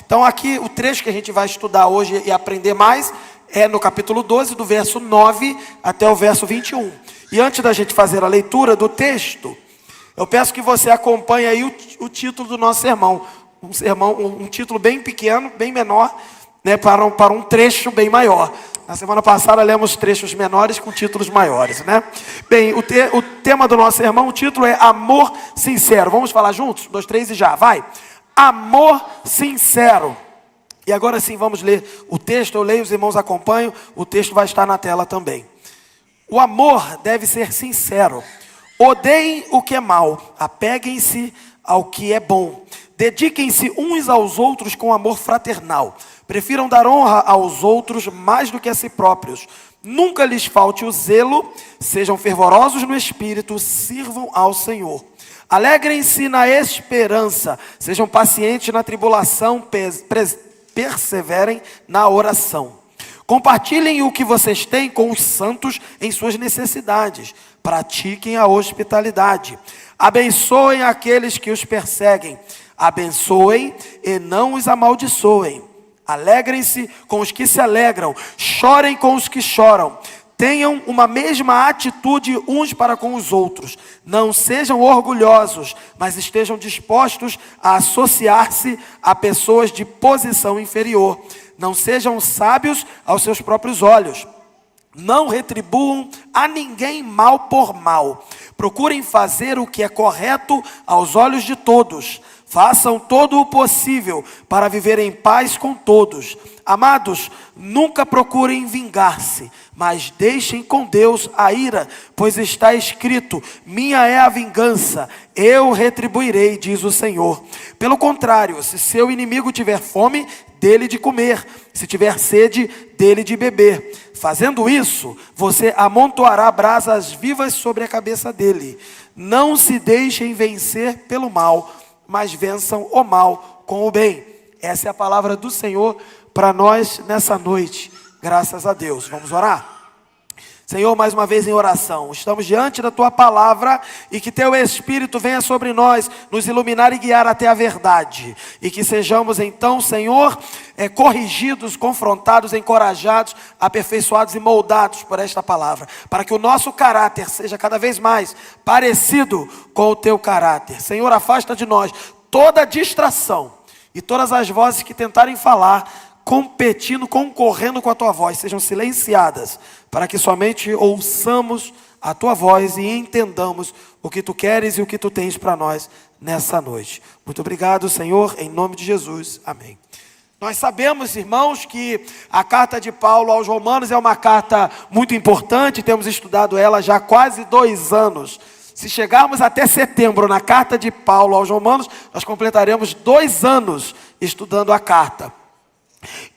Então aqui o trecho que a gente vai estudar hoje e aprender mais é no capítulo 12, do verso 9 até o verso 21. E antes da gente fazer a leitura do texto, eu peço que você acompanhe aí o título do nosso sermão. Um título bem pequeno, bem menor, né, para um trecho bem maior. Na semana passada lemos trechos menores com títulos maiores, né? Bem, o tema do nosso sermão, o título é Amor Sincero. Vamos falar juntos? 1, 2, 3 e já, vai! Amor sincero. E agora sim, vamos ler o texto. Eu leio, os irmãos acompanham. O texto vai estar na tela também. O amor deve ser sincero. Odeiem o que é mal. Apeguem-se ao que é bom. Dediquem-se uns aos outros com amor fraternal. Prefiram dar honra aos outros mais do que a si próprios. Nunca lhes falte o zelo. Sejam fervorosos no espírito. Sirvam ao Senhor. Alegrem-se na esperança. Sejam pacientes na tribulação. Perseverem na oração. Compartilhem o que vocês têm com os santos em suas necessidades. Pratiquem a hospitalidade. Abençoem aqueles que os perseguem. Abençoem e não os amaldiçoem. Alegrem-se com os que se alegram. Chorem com os que choram. Tenham uma mesma atitude uns para com os outros. Não sejam orgulhosos, mas estejam dispostos a associar-se a pessoas de posição inferior. Não sejam sábios aos seus próprios olhos. Não retribuam a ninguém mal por mal. Procurem fazer o que é correto aos olhos de todos. Façam todo o possível para viver em paz com todos. Amados, nunca procurem vingar-se, mas deixem com Deus a ira, pois está escrito: minha é a vingança, eu retribuirei, diz o Senhor. Pelo contrário, se seu inimigo tiver fome, dele de comer, se tiver sede, dele de beber. Fazendo isso, você amontoará brasas vivas sobre a cabeça dele. Não se deixem vencer pelo mal, mas vençam o mal com o bem. Essa é a palavra do Senhor para nós nessa noite. Graças a Deus. Vamos orar? Senhor, mais uma vez em oração, estamos diante da Tua palavra e que Teu Espírito venha sobre nós, nos iluminar e guiar até a verdade. E que sejamos então, Senhor, corrigidos, confrontados, encorajados, aperfeiçoados e moldados por esta palavra. Para que o nosso caráter seja cada vez mais parecido com o Teu caráter. Senhor, afasta de nós toda distração e todas as vozes que tentarem falar, competindo, concorrendo com a Tua voz, sejam silenciadas, para que somente ouçamos a Tua voz e entendamos o que Tu queres e o que Tu tens para nós nessa noite. Muito obrigado, Senhor, em nome de Jesus. Amém. Nós sabemos, irmãos, que a carta de Paulo aos Romanos é uma carta muito importante, temos estudado ela já há quase 2 anos. Se chegarmos até setembro na carta de Paulo aos Romanos, nós completaremos 2 anos estudando a carta.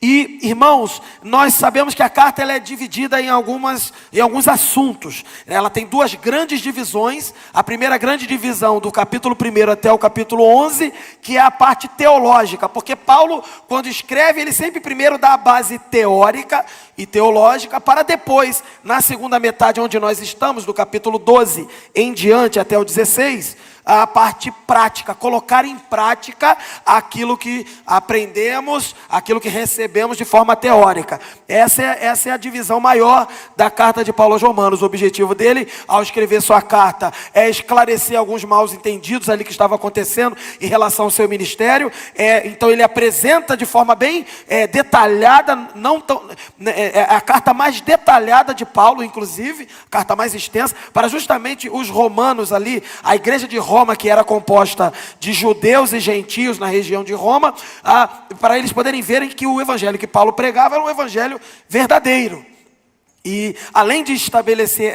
E, irmãos, nós sabemos que a carta ela é dividida em alguns assuntos. Ela tem 2 grandes divisões. A primeira grande divisão, do capítulo 1 até o capítulo 11, que é a parte teológica. Porque Paulo, quando escreve, ele sempre primeiro dá a base teórica e teológica, para depois, na segunda metade onde nós estamos, do capítulo 12 em diante até o 16, a parte prática, colocar em prática aquilo que aprendemos, aquilo que recebemos de forma teórica. Essa é a divisão maior da carta de Paulo aos Romanos. O objetivo dele, ao escrever sua carta, é esclarecer alguns mal entendidos ali que estavam acontecendo em relação ao seu ministério. Então ele apresenta de forma bem detalhada, a carta mais detalhada de Paulo, inclusive, a carta mais extensa, para justamente os romanos ali, a igreja de Roma, que era composta de judeus e gentios na região de Roma, para eles poderem verem que o evangelho que Paulo pregava era um evangelho verdadeiro. E além de estabelecer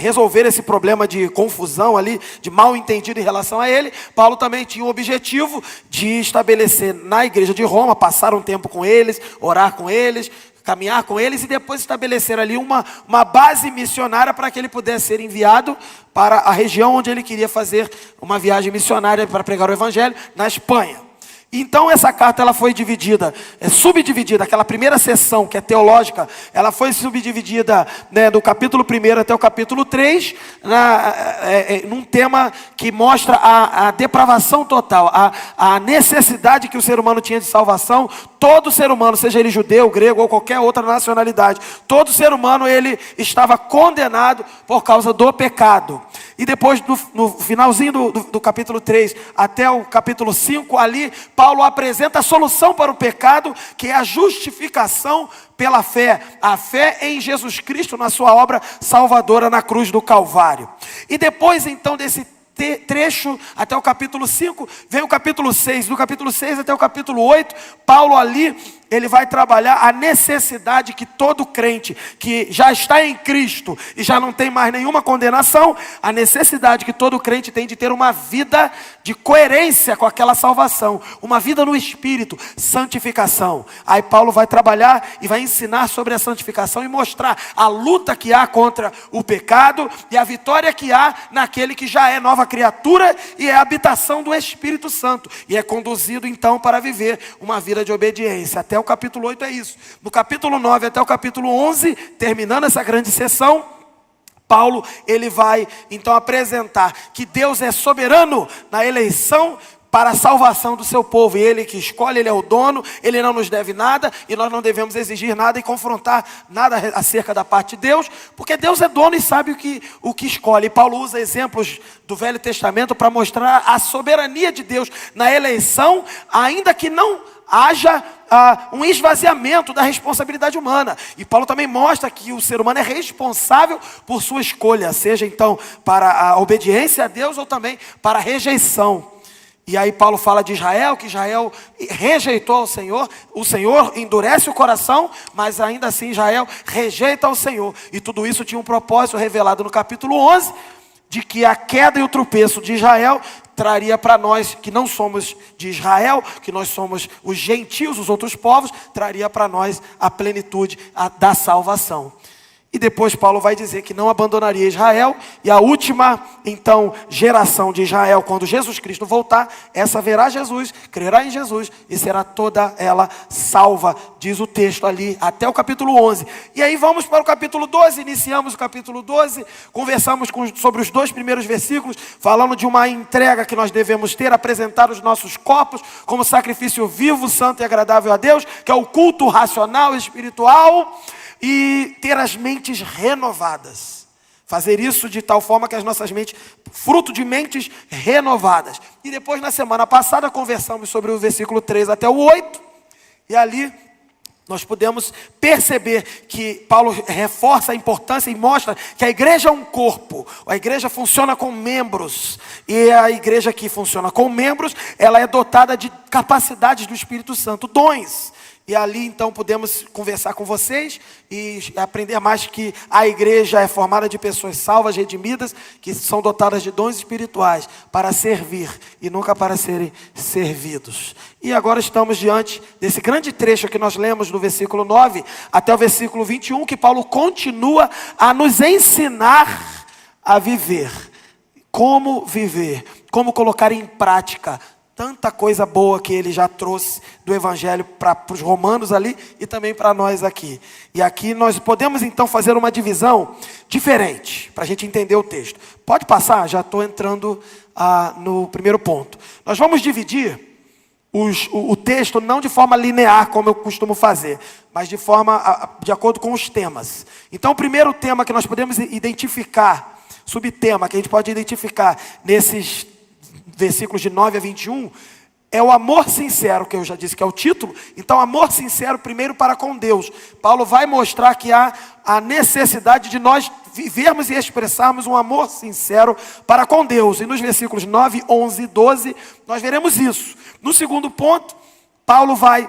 resolver esse problema de confusão ali, de mal entendido em relação a ele, Paulo também tinha o objetivo de estabelecer na igreja de Roma, passar um tempo com eles, orar com eles, caminhar com eles e depois estabelecer ali uma base missionária para que ele pudesse ser enviado para a região onde ele queria fazer uma viagem missionária para pregar o evangelho, na Espanha. Então essa carta ela foi dividida, subdividida, aquela primeira seção que é teológica, ela foi subdividida, né, do capítulo 1 até o capítulo 3, num tema que mostra a depravação total, a necessidade que o ser humano tinha de salvação. Todo ser humano, seja ele judeu, grego ou qualquer outra nacionalidade, todo ser humano ele estava condenado por causa do pecado. E depois, no finalzinho do capítulo 3 até o capítulo 5, ali Paulo apresenta a solução para o pecado, que é a justificação pela fé, a fé em Jesus Cristo na sua obra salvadora na cruz do Calvário. E depois então desse trecho até o capítulo 5, vem o capítulo 6, do capítulo 6 até o capítulo 8, Paulo ali, ele vai trabalhar a necessidade que todo crente que já está em Cristo e já não tem mais nenhuma condenação, a necessidade que todo crente tem de ter uma vida de coerência com aquela salvação, uma vida no Espírito, santificação. Aí Paulo vai trabalhar e vai ensinar sobre a santificação e mostrar a luta que há contra o pecado e a vitória que há naquele que já é nova criatura e é a habitação do Espírito Santo e é conduzido então para viver uma vida de obediência. Até o capítulo 8 é isso. No capítulo 9 até o capítulo 11, terminando essa grande sessão, Paulo ele vai então apresentar que Deus é soberano na eleição para a salvação do seu povo, e Ele que escolhe, Ele é o dono, Ele não nos deve nada, e nós não devemos exigir nada e confrontar nada acerca da parte de Deus, porque Deus é dono e sabe o que escolhe. E Paulo usa exemplos do Velho Testamento para mostrar a soberania de Deus na eleição, ainda que não haja um esvaziamento da responsabilidade humana. E Paulo também mostra que o ser humano é responsável por sua escolha, seja então para a obediência a Deus ou também para a rejeição. E aí Paulo fala de Israel, que Israel rejeitou o Senhor endurece o coração, mas ainda assim Israel rejeita o Senhor. E tudo isso tinha um propósito revelado no capítulo 11, de que a queda e o tropeço de Israel traria para nós, que não somos de Israel, que nós somos os gentios, os outros povos, traria para nós a plenitude da salvação. E depois Paulo vai dizer que não abandonaria Israel. E a última, então, geração de Israel, quando Jesus Cristo voltar, essa verá Jesus, crerá em Jesus e será toda ela salva, diz o texto ali, até o capítulo 11. E aí vamos para o capítulo 12, iniciamos o capítulo 12, conversamos sobre os 2 primeiros versículos, falando de uma entrega que nós devemos ter, apresentar os nossos corpos como sacrifício vivo, santo e agradável a Deus, que é o culto racional e espiritual, e ter as mentes renovadas. Fazer isso de tal forma que as nossas mentes, fruto de mentes renovadas. E depois, na semana passada, conversamos sobre o versículo 3 até o 8. E ali nós podemos perceber que Paulo reforça a importância e mostra que a igreja é um corpo. A igreja funciona com membros. E a igreja que funciona com membros, ela é dotada de capacidades do Espírito Santo, dons. E ali então podemos conversar com vocês e aprender mais que a igreja é formada de pessoas salvas, redimidas, que são dotadas de dons espirituais para servir e nunca para serem servidos. E agora estamos diante desse grande trecho que nós lemos do versículo 9 até o versículo 21, que Paulo continua a nos ensinar a viver. Como viver, como colocar em prática tanta coisa boa que ele já trouxe do Evangelho para os romanos ali e também para nós aqui. E aqui nós podemos então fazer uma divisão diferente, para a gente entender o texto. Pode passar, já estou entrando no primeiro ponto. Nós vamos dividir o texto não de forma linear, como eu costumo fazer, mas de acordo com os temas. Então o primeiro tema que nós podemos identificar, subtema que a gente pode identificar nesses versículos de 9 a 21, é o amor sincero, que eu já disse que é o título. Então, amor sincero primeiro para com Deus. Paulo vai mostrar que há a necessidade de nós vivermos e expressarmos um amor sincero para com Deus. E nos versículos 9, 11 e 12, nós veremos isso. No segundo ponto, Paulo vai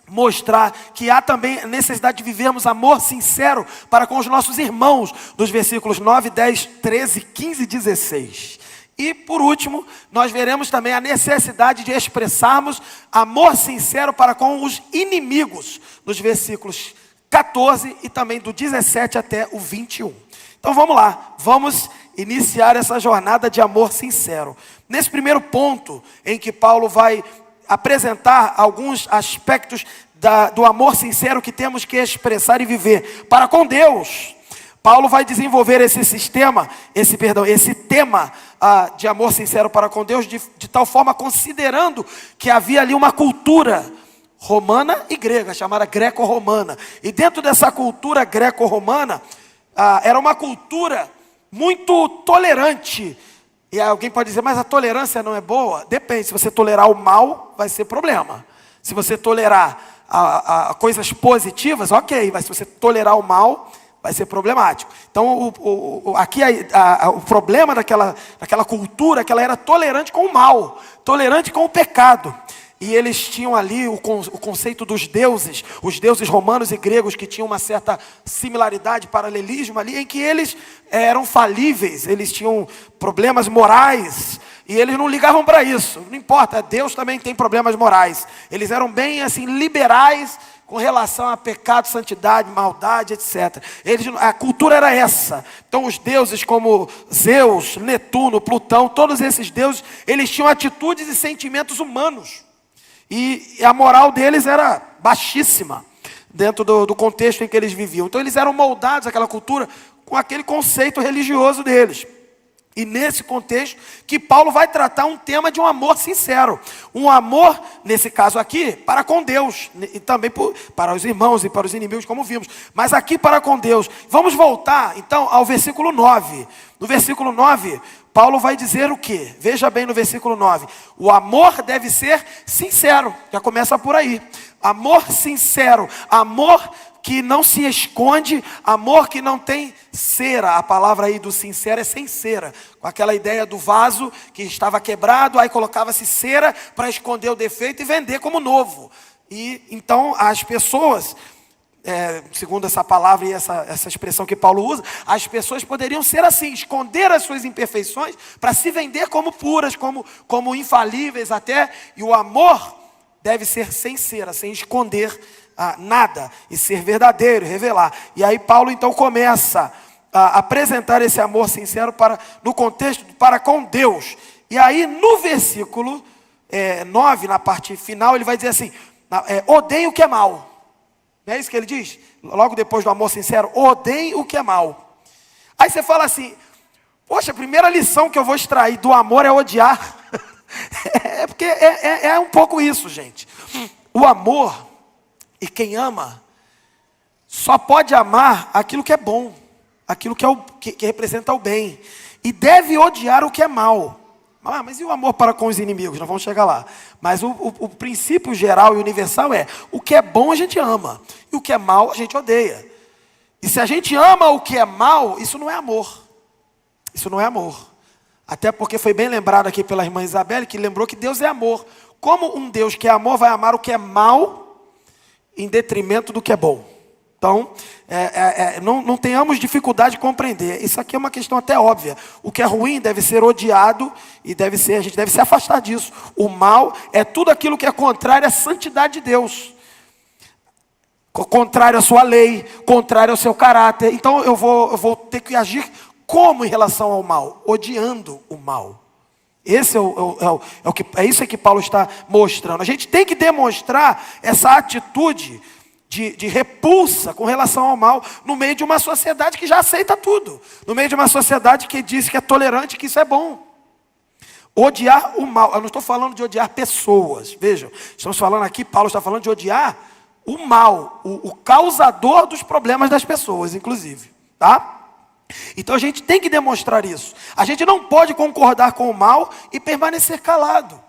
mostrar que há também a necessidade de vivermos amor sincero para com os nossos irmãos, dos versículos 9, 10, 13, 15 e 16. E por último, nós veremos também a necessidade de expressarmos amor sincero para com os inimigos, nos versículos 14 e também do 17 até o 21. Então vamos lá, vamos iniciar essa jornada de amor sincero. Nesse primeiro ponto em que Paulo vai apresentar alguns aspectos do amor sincero que temos que expressar e viver para com Deus. Paulo vai desenvolver esse tema de amor sincero para com Deus de tal forma, considerando que havia ali uma cultura romana e grega, chamada greco-romana. E dentro dessa cultura greco-romana, era uma cultura muito tolerante. E alguém pode dizer, mas a tolerância não é boa? Depende, se você tolerar o mal, vai ser problema. Se você tolerar coisas positivas, ok, mas se você tolerar o mal, vai ser problemático. Então, aqui o problema daquela cultura, que ela era tolerante com o mal, tolerante com o pecado. E eles tinham ali o conceito dos deuses, os deuses romanos e gregos, que tinham uma certa similaridade, paralelismo ali, em que eles eram falíveis, eles tinham problemas morais, e eles não ligavam para isso. Não importa, Deus também tem problemas morais. Eles eram bem assim liberais com relação a pecado, santidade, maldade, etc. A cultura era essa. Então os deuses como Zeus, Netuno, Plutão, todos esses deuses, eles tinham atitudes e sentimentos humanos. E a moral deles era baixíssima, dentro do contexto em que eles viviam. Então eles eram moldados, aquela cultura, com aquele conceito religioso deles. E nesse contexto que Paulo vai tratar um tema de um amor sincero. Um amor, nesse caso aqui, para com Deus. E também para os irmãos e para os inimigos, como vimos. Mas aqui para com Deus. Vamos voltar, então, ao versículo 9. No versículo 9, Paulo vai dizer o quê? Veja bem no versículo 9. O amor deve ser sincero. Já começa por aí. Amor sincero. Amor que não se esconde, amor que não tem cera. A palavra aí do sincero é sem cera. Com aquela ideia do vaso que estava quebrado, aí colocava-se cera para esconder o defeito e vender como novo. E então as pessoas, segundo essa palavra e essa expressão que Paulo usa, as pessoas poderiam ser assim, esconder as suas imperfeições para se vender como puras, como infalíveis até. E o amor deve ser sem cera, sem esconder nada, e ser verdadeiro, revelar. E aí Paulo então começa a apresentar esse amor sincero no contexto para com Deus. E aí no versículo 9, na parte final, ele vai dizer assim, odeiem o que é mal. Não é isso que ele diz? Logo depois do amor sincero, odeiem o que é mal. Aí você fala assim, poxa, a primeira lição que eu vou extrair do amor é odiar. Porque é um pouco isso, gente. O amor, e quem ama, só pode amar aquilo que é bom, aquilo que representa o bem. E deve odiar o que é mal. Mas e o amor para com os inimigos? Nós vamos chegar lá. Mas o princípio geral e universal é, o que é bom a gente ama, e o que é mal a gente odeia. E se a gente ama o que é mal, isso não é amor. Isso não é amor. Até porque foi bem lembrado aqui pela irmã Isabelle, que lembrou que Deus é amor. Como um Deus que é amor vai amar o que é mal em detrimento do que é bom? Então, não tenhamos dificuldade de compreender. Isso aqui é uma questão até óbvia. O que é ruim deve ser odiado e a gente deve se afastar disso. O mal é tudo aquilo que é contrário à santidade de Deus, contrário à sua lei, contrário ao seu caráter. Então eu vou ter que agir como em relação ao mal? Odiando o mal. Esse é isso que Paulo está mostrando. A gente tem que demonstrar essa atitude de repulsa com relação ao mal no meio de uma sociedade que já aceita tudo. No meio de uma sociedade que diz que é tolerante, que isso é bom. Odiar o mal. Eu não estou falando de odiar pessoas. Vejam, estamos falando aqui, Paulo está falando de odiar o mal, o causador dos problemas das pessoas, inclusive. Tá? Então a gente tem que demonstrar isso. A gente não pode concordar com o mal e permanecer calado.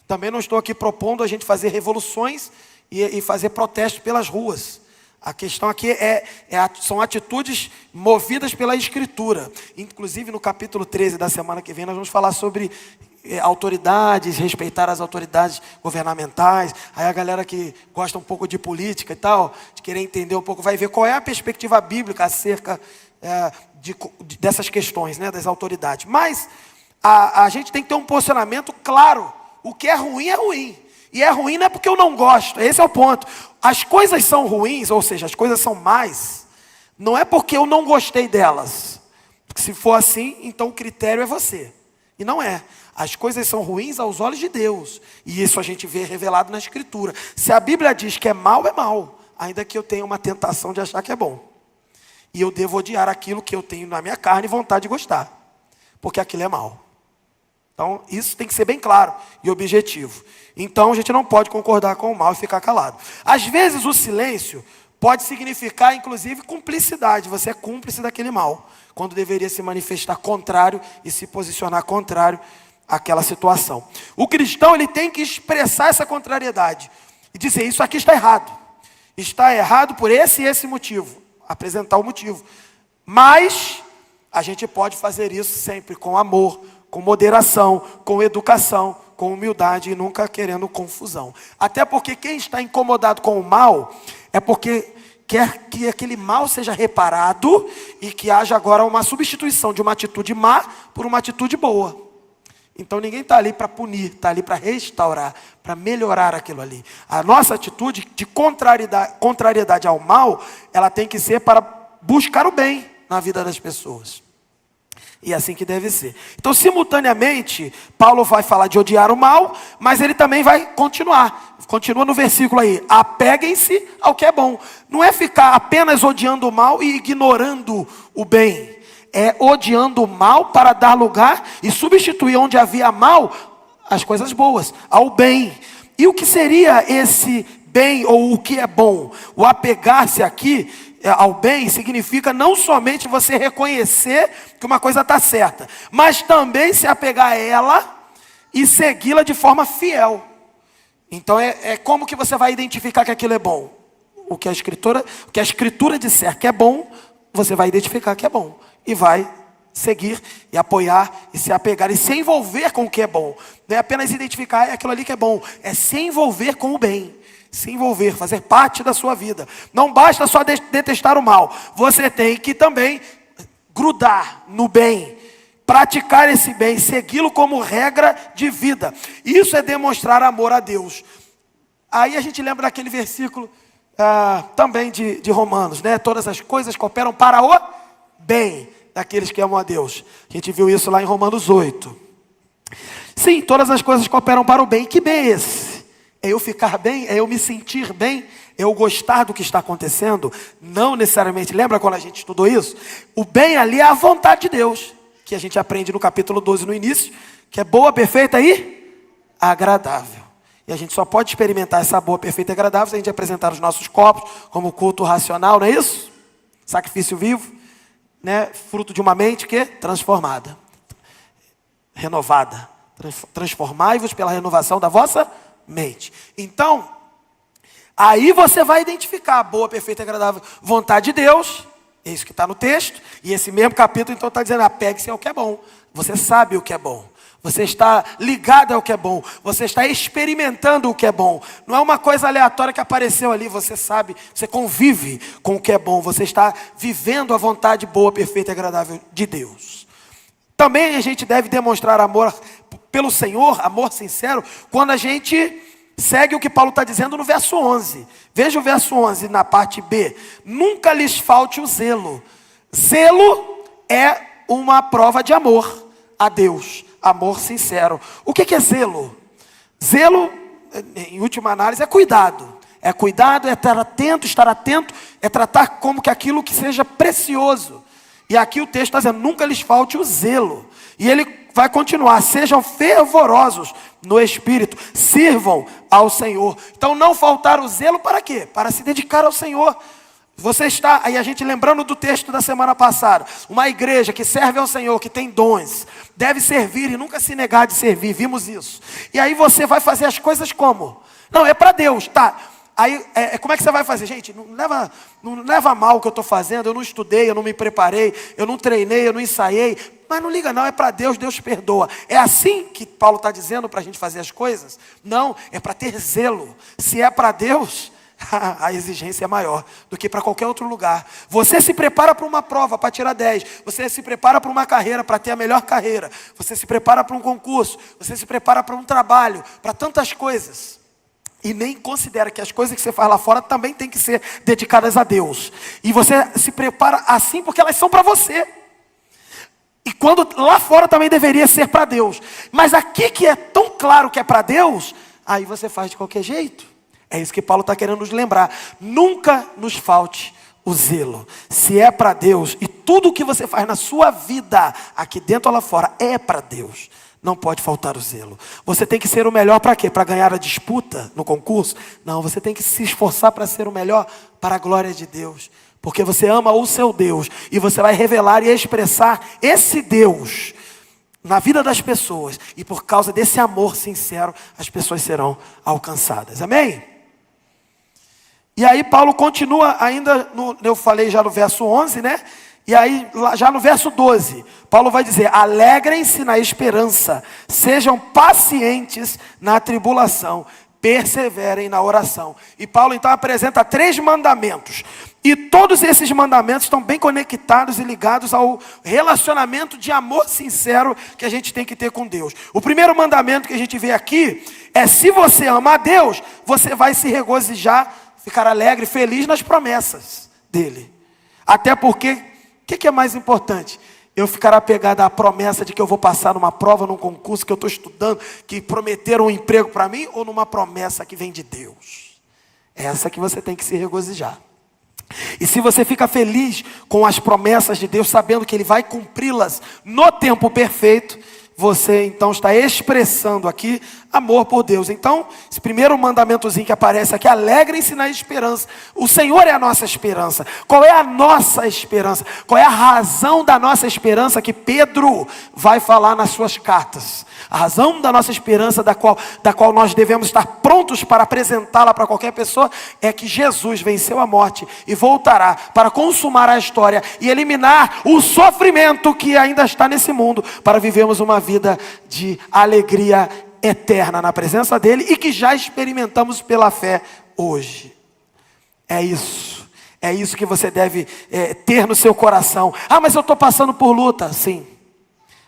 Também não estou aqui propondo a gente fazer revoluções e fazer protestos pelas ruas. A questão aqui são atitudes movidas pela Escritura. Inclusive no capítulo 13 da semana que vem nós vamos falar sobre autoridades, respeitar as autoridades governamentais. Aí a galera que gosta um pouco de política e tal, de querer entender um pouco, vai ver qual é a perspectiva bíblica acerca dessas questões, né, das autoridades. Mas a gente tem que ter um posicionamento claro. O que é ruim é ruim. E é ruim não é porque eu não gosto. Esse é o ponto. As coisas são ruins, ou seja, as coisas são más, não é porque eu não gostei delas. Porque se for assim, então o critério é você. E não é. As coisas são ruins aos olhos de Deus. E isso a gente vê revelado na Escritura. Se a Bíblia diz que é mal, ainda que eu tenha uma tentação de achar que é bom. E eu devo odiar aquilo que eu tenho na minha carne e vontade de gostar. Porque aquilo é mal. Então, isso tem que ser bem claro e objetivo. Então, a gente não pode concordar com o mal e ficar calado. Às vezes, o silêncio pode significar, inclusive, cumplicidade. Você é cúmplice daquele mal, quando deveria se manifestar contrário e se posicionar contrário àquela situação. O cristão, ele tem que expressar essa contrariedade e dizer, isso aqui está errado. Está errado por esse e esse motivo. Apresentar o motivo. Mas a gente pode fazer isso sempre com amor, com moderação, com educação, com humildade e nunca querendo confusão. Até porque quem está incomodado com o mal é porque quer que aquele mal seja reparado e que haja agora uma substituição de uma atitude má por uma atitude boa. Então ninguém está ali para punir, está ali para restaurar, para melhorar aquilo ali. A nossa atitude de contrariedade ao mal, ela tem que ser para buscar o bem na vida das pessoas. E é assim que deve ser. Então, simultaneamente, Paulo vai falar de odiar o mal, mas ele também vai continuar. Continua no versículo aí. Apeguem-se ao que é bom. Não é ficar apenas odiando o mal e ignorando o bem. É odiando o mal para dar lugar e substituir onde havia mal, as coisas boas, ao bem. E o que seria esse bem ou o que é bom? O apegar-se aqui ao bem significa não somente você reconhecer que uma coisa está certa, mas também se apegar a ela e segui-la de forma fiel. Então como que você vai identificar que aquilo é bom? O que a escritura disser que é bom, você vai identificar que é bom e vai seguir e apoiar e se apegar e se envolver com o que é bom. Não é apenas identificar aquilo ali que é bom, é se envolver com o bem. Se envolver, fazer parte da sua vida. Não basta só detestar o mal. Você tem que também grudar no bem. Praticar esse bem, segui-lo como regra de vida. Isso é demonstrar amor a Deus. Aí a gente lembra daquele versículo também de Romanos, né? Todas as coisas cooperam para o bem daqueles que amam a Deus. A gente viu isso lá em Romanos 8. Sim, todas as coisas cooperam para o bem. Que bem é esse? É eu ficar bem? É eu me sentir bem? É eu gostar do que está acontecendo? Não necessariamente. Lembra quando a gente estudou isso? O bem ali é a vontade de Deus, que a gente aprende no capítulo 12 no início, que é boa, perfeita e agradável. E a gente só pode experimentar essa boa, perfeita e agradável se a gente apresentar os nossos corpos como culto racional, não é isso? Sacrifício vivo, né? Fruto de uma mente que transformada, renovada. Transformai-vos pela renovação da vossa mente. Então, aí você vai identificar a boa, perfeita e agradável vontade de Deus. É isso que está no texto. E esse mesmo capítulo então está dizendo, apegue-se ao que é bom. Você sabe o que é bom. Você está ligado ao que é bom. Você está experimentando o que é bom. Não é uma coisa aleatória que apareceu ali. Você sabe, você convive com o que é bom. Você está vivendo a vontade boa, perfeita e agradável de Deus. Também a gente deve demonstrar amor pelo Senhor, amor sincero, quando a gente segue o que Paulo está dizendo no verso 11. Veja o verso 11 na parte B. Nunca lhes falte o zelo. Zelo é uma prova de amor a Deus. Amor sincero. O que é zelo? Zelo, em última análise, é cuidado. É cuidado, é estar atento, é tratar como que aquilo que seja precioso. E aqui o texto está dizendo, nunca lhes falte o zelo. E ele vai continuar, sejam fervorosos no Espírito, sirvam ao Senhor. Então não faltar o zelo para quê? Para se dedicar ao Senhor. Você está, aí a gente lembrando do texto da semana passada, uma igreja que serve ao Senhor, que tem dons, deve servir e nunca se negar de servir, vimos isso. E aí você vai fazer as coisas como? Não, é para Deus, tá? Aí, como é que você vai fazer? Gente, não leva mal o que eu estou fazendo, eu não estudei, eu não me preparei, eu não treinei, eu não ensaiei. Mas não liga não, é para Deus, Deus perdoa. É assim que Paulo está dizendo para a gente fazer as coisas? Não, é para ter zelo. Se é para Deus, a exigência é maior do que para qualquer outro lugar. Você se prepara para uma prova para tirar 10. Você se prepara para uma carreira para ter a melhor carreira. Você se prepara para um concurso. Você se prepara para um trabalho, para tantas coisas. E nem considera que as coisas que você faz lá fora também tem que ser dedicadas a Deus. E você se prepara assim porque elas são para você. E quando lá fora também deveria ser para Deus. Mas aqui que é tão claro que é para Deus, aí você faz de qualquer jeito. É isso que Paulo está querendo nos lembrar. Nunca nos falte o zelo. Se é para Deus, e tudo o que você faz na sua vida, aqui dentro ou lá fora, é para Deus, não pode faltar o zelo. Você tem que ser o melhor para quê? Para ganhar a disputa no concurso? Não, você tem que se esforçar para ser o melhor para a glória de Deus. Porque você ama o seu Deus. E você vai revelar e expressar esse Deus na vida das pessoas. E por causa desse amor sincero, as pessoas serão alcançadas. Amém? E aí Paulo continua ainda, eu falei já no verso 11, né? E aí já no verso 12, Paulo vai dizer: alegrem-se na esperança, sejam pacientes na tribulação, perseverem na oração. E Paulo então apresenta 3 mandamentos. E todos esses mandamentos estão bem conectados e ligados ao relacionamento de amor sincero que a gente tem que ter com Deus. O primeiro mandamento que a gente vê aqui é: se você ama a Deus, você vai se regozijar, ficar alegre, feliz nas promessas dele. Até porque, o que é mais importante? Eu ficar apegado à promessa de que eu vou passar numa prova, num concurso que eu estou estudando, que prometeram um emprego para mim, ou numa promessa que vem de Deus? É essa que você tem que se regozijar. E se você fica feliz com as promessas de Deus, sabendo que Ele vai cumpri-las no tempo perfeito, você então está expressando aqui amor por Deus. Então, esse primeiro mandamentozinho que aparece aqui: alegrem-se na esperança. O Senhor é a nossa esperança. Qual é a nossa esperança? Qual é a razão da nossa esperança que Pedro vai falar nas suas cartas? A razão da nossa esperança, da qual nós devemos estar prontos para apresentá-la para qualquer pessoa, é que Jesus venceu a morte e voltará para consumar a história e eliminar o sofrimento que ainda está nesse mundo, para vivermos uma vida de alegria eterna na presença dele, e que já experimentamos pela fé hoje. É isso que você deve ter no seu coração. Ah, mas eu estou passando por luta. Sim,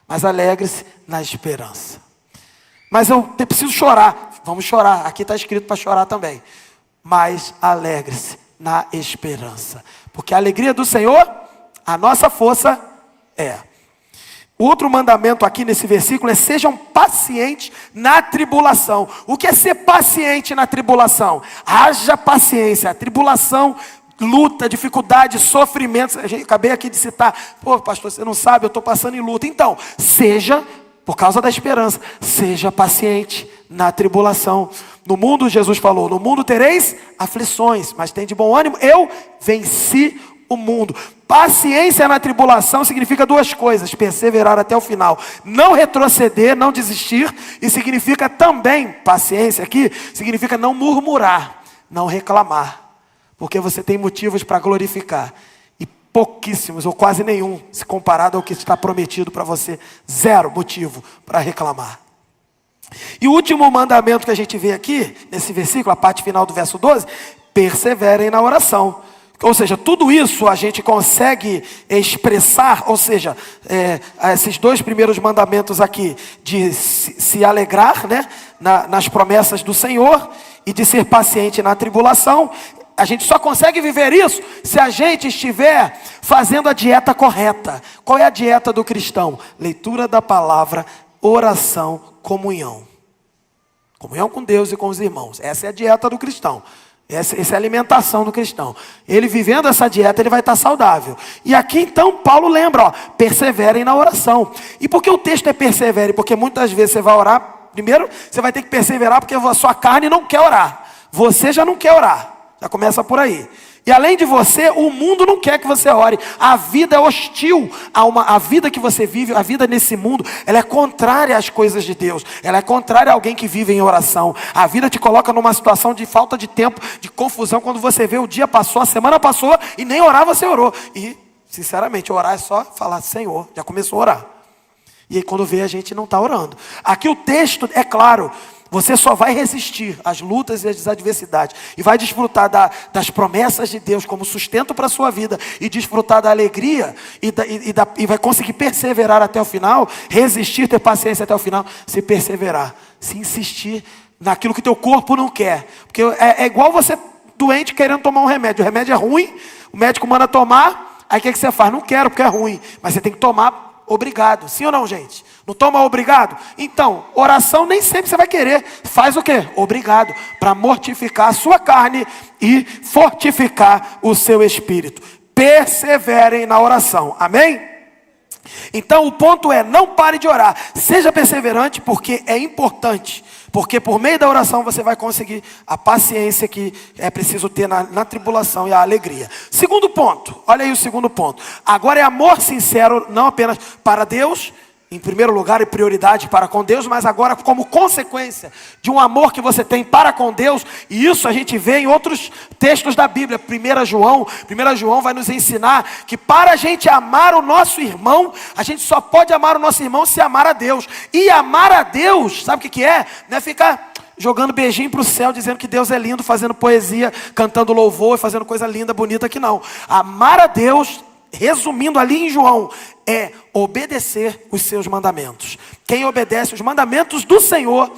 mas alegre-se na esperança. Mas eu preciso chorar. Vamos chorar, aqui está escrito para chorar também. Mas alegre-se na esperança, porque a alegria do Senhor, a nossa força é. O outro mandamento aqui nesse versículo é: sejam pacientes na tribulação. O que é ser paciente na tribulação? Haja paciência. A tribulação, luta, dificuldade, sofrimento. Acabei aqui de citar: pô, pastor, você não sabe, eu estou passando em luta. Então, seja, por causa da esperança, seja paciente na tribulação. No mundo, Jesus falou: no mundo tereis aflições, mas tem de bom ânimo, eu venci o mundo. Paciência na tribulação significa 2 coisas: perseverar até o final, não retroceder, não desistir. E significa também, paciência aqui, significa não murmurar, não reclamar, porque você tem motivos para glorificar, e pouquíssimos ou quase nenhum, se comparado ao que está prometido para você. 0 motivo para reclamar. E o último mandamento que a gente vê aqui nesse versículo, a parte final do verso 12: perseverem na oração. Ou seja, tudo isso a gente consegue expressar, ou seja, esses 2 primeiros mandamentos aqui, de se alegrar, né, nas promessas do Senhor, e de ser paciente na tribulação. A gente só consegue viver isso se a gente estiver fazendo a dieta correta. Qual é a dieta do cristão? Leitura da palavra, oração, comunhão. Comunhão com Deus e com os irmãos. Essa é a dieta do cristão. Essa é a alimentação do cristão. Ele vivendo essa dieta, ele vai estar saudável. E aqui então Paulo lembra, perseverem na oração. E por que o texto é persevere? Porque muitas vezes você vai orar, primeiro você vai ter que perseverar porque a sua carne não quer orar. Você já não quer orar. Já começa por aí. E além de você, o mundo não quer que você ore. A vida é hostil. A vida que você vive, a vida nesse mundo, ela é contrária às coisas de Deus. Ela é contrária a alguém que vive em oração. A vida te coloca numa situação de falta de tempo, de confusão. Quando você vê o dia passou, a semana passou e nem orar você orou. E, sinceramente, orar é só falar: Senhor, já começou a orar. E aí quando vê, a gente não está orando. Aqui o texto é claro: você só vai resistir às lutas e às adversidades, e vai desfrutar das promessas de Deus como sustento para a sua vida, e desfrutar da alegria, e vai conseguir perseverar até o final, resistir, ter paciência até o final, se perseverar, se insistir naquilo que teu corpo não quer. Porque é igual você doente querendo tomar um remédio. O remédio é ruim, o médico manda tomar, aí o que você faz? Não quero porque é ruim, mas você tem que tomar obrigado. Sim ou não, gente? Não toma obrigado? Então, oração nem sempre você vai querer. Faz o quê? Obrigado. Para mortificar a sua carne e fortificar o seu espírito. Perseverem na oração. Amém? Então o ponto é, não pare de orar. Seja perseverante, porque é importante. Porque por meio da oração você vai conseguir a paciência que é preciso ter na tribulação e a alegria. Segundo ponto, olha aí o segundo ponto. Agora é amor sincero, não apenas para Deus, em primeiro lugar e prioridade para com Deus, mas agora como consequência de um amor que você tem para com Deus. E isso a gente vê em outros textos da Bíblia. 1 João vai nos ensinar que para a gente amar o nosso irmão, a gente só pode amar o nosso irmão se amar a Deus. E amar a Deus, sabe o que é? Não é ficar jogando beijinho para o céu, dizendo que Deus é lindo, fazendo poesia, cantando louvor, fazendo coisa linda, bonita aqui não. Amar a Deus, resumindo ali em João, é obedecer os seus mandamentos. Quem obedece os mandamentos do Senhor,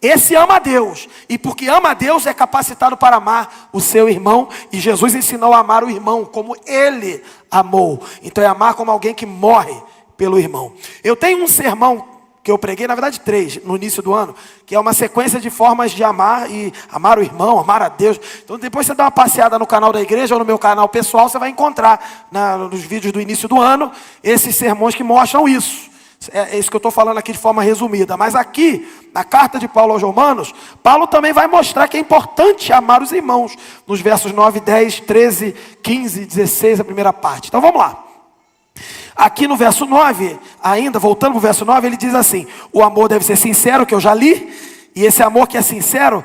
esse ama a Deus. E porque ama a Deus é capacitado para amar o seu irmão. E Jesus ensinou a amar o irmão como Ele amou. Então é amar como alguém que morre pelo irmão. Eu tenho um sermão que eu preguei, na verdade 3, no início do ano, que é uma sequência de formas de amar, e amar o irmão, amar a Deus. Então depois você dá uma passeada no canal da igreja ou no meu canal pessoal, você vai encontrar nos vídeos do início do ano, esses sermões que mostram isso. É isso que eu estou falando aqui de forma resumida. Mas aqui, na carta de Paulo aos Romanos, Paulo também vai mostrar que é importante amar os irmãos, nos versos 9, 10, 13, 15, 16, a primeira parte. Então vamos lá. Aqui no verso 9, ainda, voltando para o verso 9, ele diz assim: o amor deve ser sincero, que eu já li, e esse amor que é sincero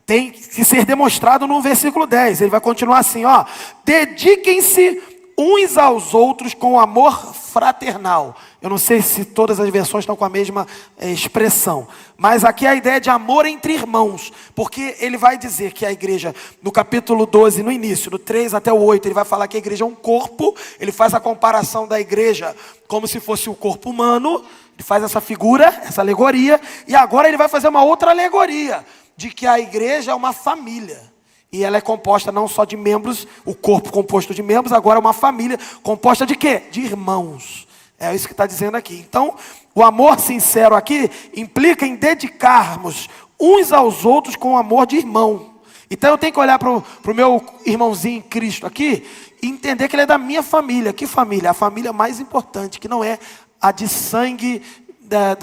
tem que ser demonstrado no versículo 10. Ele vai continuar assim, ó: dediquem-se uns aos outros com amor fraternal. Eu não sei se todas as versões estão com a mesma expressão, mas aqui a ideia é de amor entre irmãos, porque ele vai dizer que a igreja, no capítulo 12, no início, do 3 até o 8, ele vai falar que a igreja é um corpo. Ele faz a comparação da igreja como se fosse o corpo humano, ele faz essa figura, essa alegoria, e agora ele vai fazer uma outra alegoria, de que a igreja é uma família. E ela é composta não só de membros, o corpo composto de membros, agora é uma família composta de quê? De irmãos. É isso que está dizendo aqui. Então, o amor sincero aqui implica em dedicarmos uns aos outros com amor de irmão. Então eu tenho que olhar para o meu irmãozinho em Cristo aqui e entender que ele é da minha família. Que família? A família mais importante, que não é a de sangue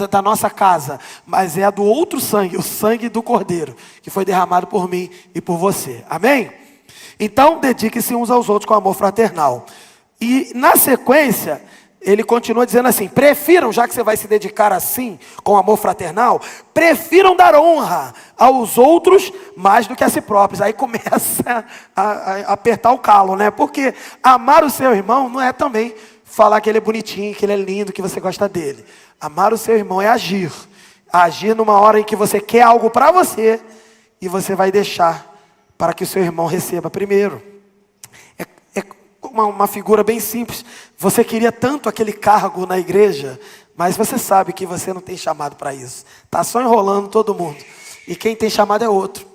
da nossa casa, mas é a do outro sangue, o sangue do Cordeiro, que foi derramado por mim e por você. Amém? Então, dedique-se uns aos outros com amor fraternal. E na sequência, ele continua dizendo assim: prefiram, já que você vai se dedicar assim, com amor fraternal, prefiram dar honra aos outros mais do que a si próprios. Aí começa a apertar o calo, né? Porque amar o seu irmão não é também falar que ele é bonitinho, que ele é lindo, que você gosta dele. Amar o seu irmão é agir. Agir numa hora em que você quer algo para você e você vai deixar para que o seu irmão receba primeiro. É uma figura bem simples. Você queria tanto aquele cargo na igreja, mas você sabe que você não tem chamado para isso. Está só enrolando todo mundo. E quem tem chamado é outro.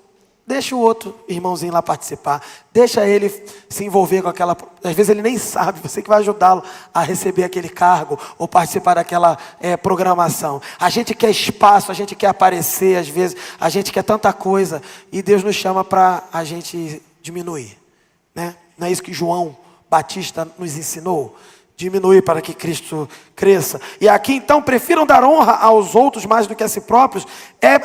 Deixa o outro irmãozinho lá participar. Deixa ele se envolver com aquela... Às vezes ele nem sabe, você que vai ajudá-lo a receber aquele cargo ou participar daquela programação. A gente quer espaço, a gente quer aparecer, às vezes a gente quer tanta coisa. E Deus nos chama para a gente diminuir, né? Não é isso que João Batista nos ensinou? Diminuir para que Cristo cresça. E aqui então, prefiram dar honra aos outros mais do que a si próprios.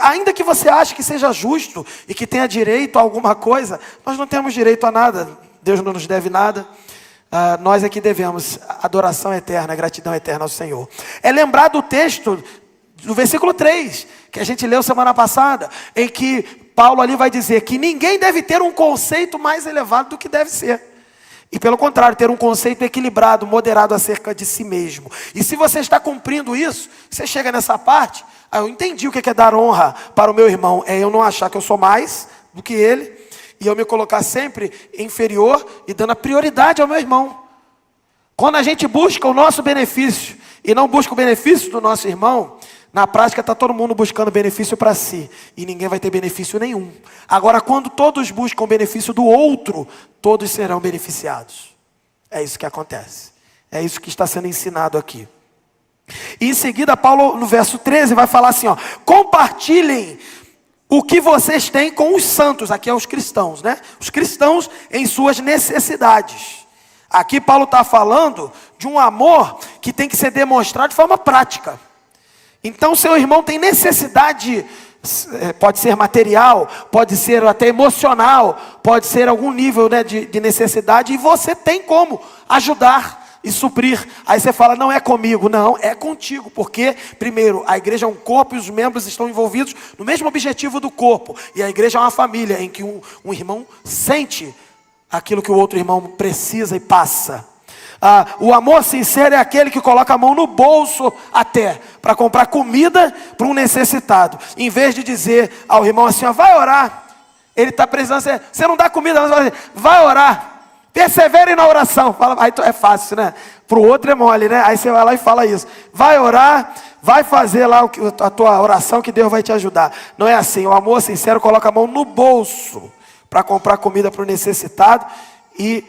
Ainda que você ache que seja justo e que tenha direito a alguma coisa, nós não temos direito a nada. Deus não nos deve nada. Nós é que devemos adoração eterna, gratidão eterna ao Senhor. É lembrado o texto do versículo 3, que a gente leu semana passada, em que Paulo ali vai dizer que ninguém deve ter um conceito mais elevado do que deve ser. E pelo contrário, ter um conceito equilibrado, moderado acerca de si mesmo. E se você está cumprindo isso, você chega nessa parte: eu entendi o que é dar honra para o meu irmão. É eu não achar que eu sou mais do que ele, e eu me colocar sempre inferior e dando a prioridade ao meu irmão. Quando a gente busca o nosso benefício e não busca o benefício do nosso irmão, na prática está todo mundo buscando benefício para si, e ninguém vai ter benefício nenhum. Agora, quando todos buscam o benefício do outro, todos serão beneficiados. É isso que acontece. É isso que está sendo ensinado aqui. E em seguida, Paulo, no verso 13, vai falar assim, ó: compartilhem o que vocês têm com os santos. Aqui é os cristãos, né? Os cristãos em suas necessidades. Aqui Paulo está falando de um amor que tem que ser demonstrado de forma prática. Então, seu irmão tem necessidade, pode ser material, pode ser até emocional, pode ser algum nível, né, de necessidade, e você tem como ajudar e suprir. Aí você fala: não é comigo. Não, é contigo, porque primeiro, a igreja é um corpo e os membros estão envolvidos no mesmo objetivo do corpo, e a igreja é uma família em que um irmão sente aquilo que o outro irmão precisa e passa. O amor sincero é aquele que coloca a mão no bolso até para comprar comida para um necessitado, em vez de dizer ao irmão assim: ó, vai orar, ele está precisando, você não dá comida, mas vai orar, persevere na oração. Fala, aí é fácil, né? Para o outro é mole, né? Aí você vai lá e fala isso: vai orar, vai fazer lá a tua oração que Deus vai te ajudar. Não é assim. O amor sincero coloca a mão no bolso para comprar comida para o necessitado e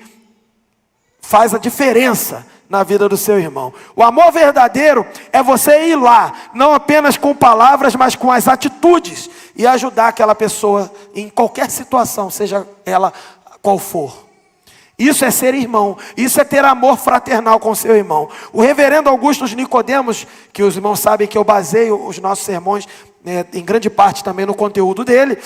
faz a diferença na vida do seu irmão. O amor verdadeiro é você ir lá, não apenas com palavras, mas com as atitudes, e ajudar aquela pessoa em qualquer situação, seja ela qual for. Isso é ser irmão, isso é ter amor fraternal com seu irmão. O reverendo Augusto Nicodemos, que os irmãos sabem que eu baseio os nossos sermões, em grande parte também no conteúdo dele,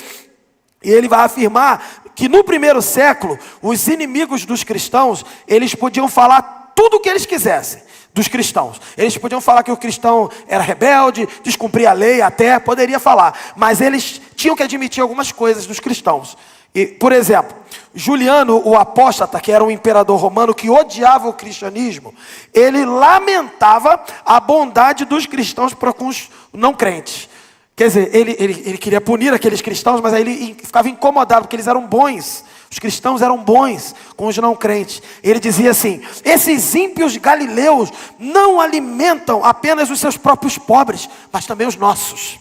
e ele vai afirmar que no primeiro século, os inimigos dos cristãos, eles podiam falar tudo o que eles quisessem dos cristãos. Eles podiam falar que o cristão era rebelde, descumpria a lei, até poderia falar. Mas eles tinham que admitir algumas coisas dos cristãos. E, por exemplo, Juliano, o apóstata, que era um imperador romano que odiava o cristianismo, ele lamentava a bondade dos cristãos para com os não crentes. Quer dizer, ele queria punir aqueles cristãos, mas aí ele ficava incomodado, porque eles eram bons. Os cristãos eram bons com os não crentes. Ele dizia assim: esses ímpios galileus não alimentam apenas os seus próprios pobres, mas também os nossos.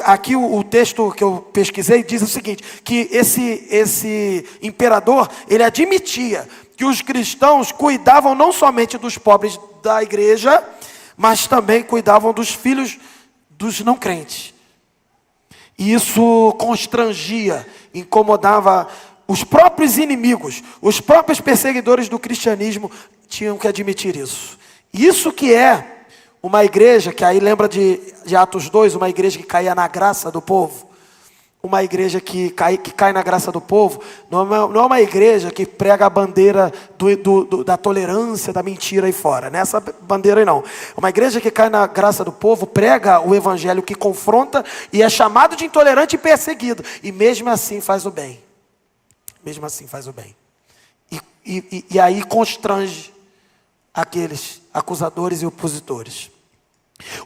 Aqui o texto que eu pesquisei diz o seguinte, que esse imperador, ele admitia que os cristãos cuidavam não somente dos pobres da igreja, mas também cuidavam dos filhos dos não crentes. E isso constrangia, incomodava os próprios inimigos, os próprios perseguidores do cristianismo tinham que admitir isso. Isso que é uma igreja, que aí lembra de Atos 2, uma igreja que caía na graça do povo. Uma igreja que cai na graça do povo, não é uma igreja que prega a bandeira da tolerância, da mentira aí fora, não é essa bandeira aí não. Uma igreja que cai na graça do povo, prega o evangelho que confronta e é chamado de intolerante e perseguido, e mesmo assim faz o bem. Mesmo assim faz o bem. E aí constrange aqueles acusadores e opositores.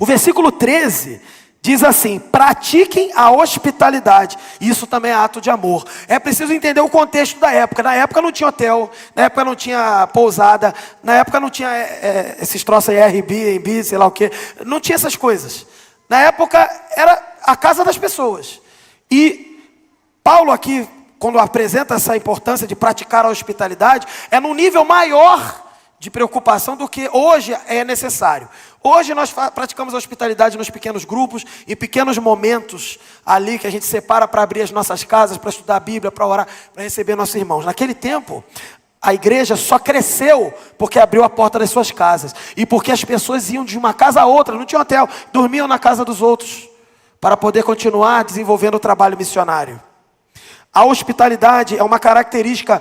O versículo 13 diz assim: pratiquem a hospitalidade. Isso também é ato de amor. É preciso entender o contexto da época. Na época não tinha hotel, na época não tinha pousada, na época não tinha esses troços aí, Airbnb, sei lá o que. Não tinha essas coisas. Na época era a casa das pessoas. E Paulo aqui, quando apresenta essa importância de praticar a hospitalidade, é num nível maior de preocupação do que hoje é necessário. Hoje nós praticamos a hospitalidade nos pequenos grupos, em pequenos momentos ali que a gente separa para abrir as nossas casas, para estudar a Bíblia, para orar, para receber nossos irmãos. Naquele tempo, a igreja só cresceu porque abriu a porta das suas casas. E porque as pessoas iam de uma casa a outra, não tinha hotel, dormiam na casa dos outros, para poder continuar desenvolvendo o trabalho missionário. A hospitalidade é uma característica